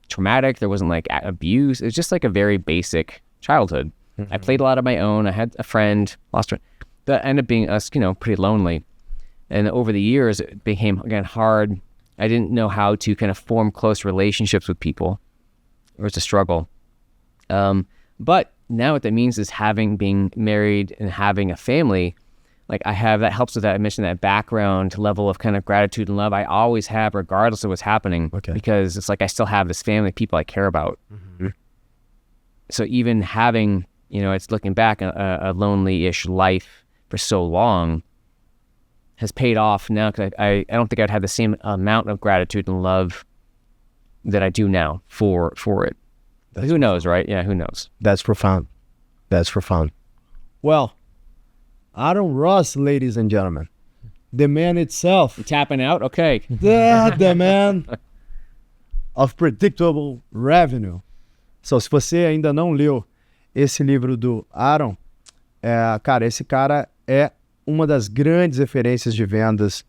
traumatic. There wasn't like abuse. It was just like a very basic childhood. I played a lot on my own. I had a friend, lost her. That ended up being us, pretty lonely. And over the years, it became, again, hard. I didn't know how to kind of form close relationships with people. It was a struggle. But now what that means is being married and having a family, like I have, that helps with that, I mentioned that background level of kind of gratitude and love I always have regardless of what's happening. Okay. Because it's like I still have this family of people I care about. So even having, it's looking back, a lonely-ish life for so long has paid off now, because I don't think I'd have the same amount of gratitude and love that I do now for it. Who knows, right? Yeah, who knows? That's profound. That's profound. Well, Aaron Ross, ladies and gentlemen, the man itself. You tapping out? Okay. The man of predictable revenue. So, se você ainda não leu esse livro do Aaron, cara, esse cara é uma das grandes referências de vendas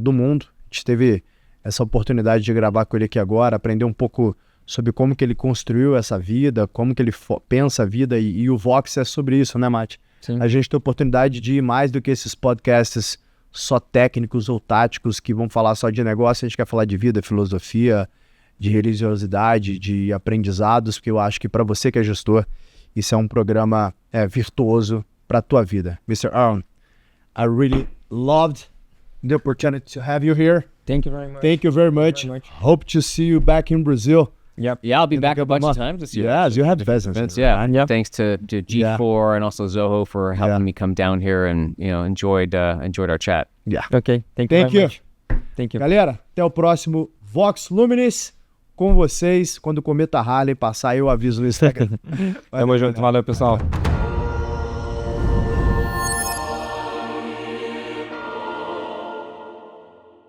do mundo. A gente teve essa oportunidade de gravar com ele aqui agora, aprender um pouco sobre como que ele construiu essa vida, como que ele pensa a vida, e o Vox é sobre isso, né, Matt? Sim. A gente tem a oportunidade de ir mais do que esses podcasts só técnicos ou táticos que vão falar só de negócio. A gente quer falar de vida, filosofia, de religiosidade, de aprendizados, porque eu acho que para você que é gestor, isso é um programa virtuoso para a tua vida. Mr. Aaron, I really loved the opportunity to have you here. Thank you very much. Thank you very much. Hope to see you back in Brazil. Yep. Yeah, I'll be back a bunch of times this year. Yes, you have business. Yeah, Yep. thanks to G4 and also Zoho for helping me come down here, and enjoyed our chat. Yeah. Okay. Thank you very much. Thank you. Galera, até o próximo Vox Luminis com vocês. Quando o Cometa Harley passar, eu aviso no Instagram. Tamo junto. Valeu, pessoal.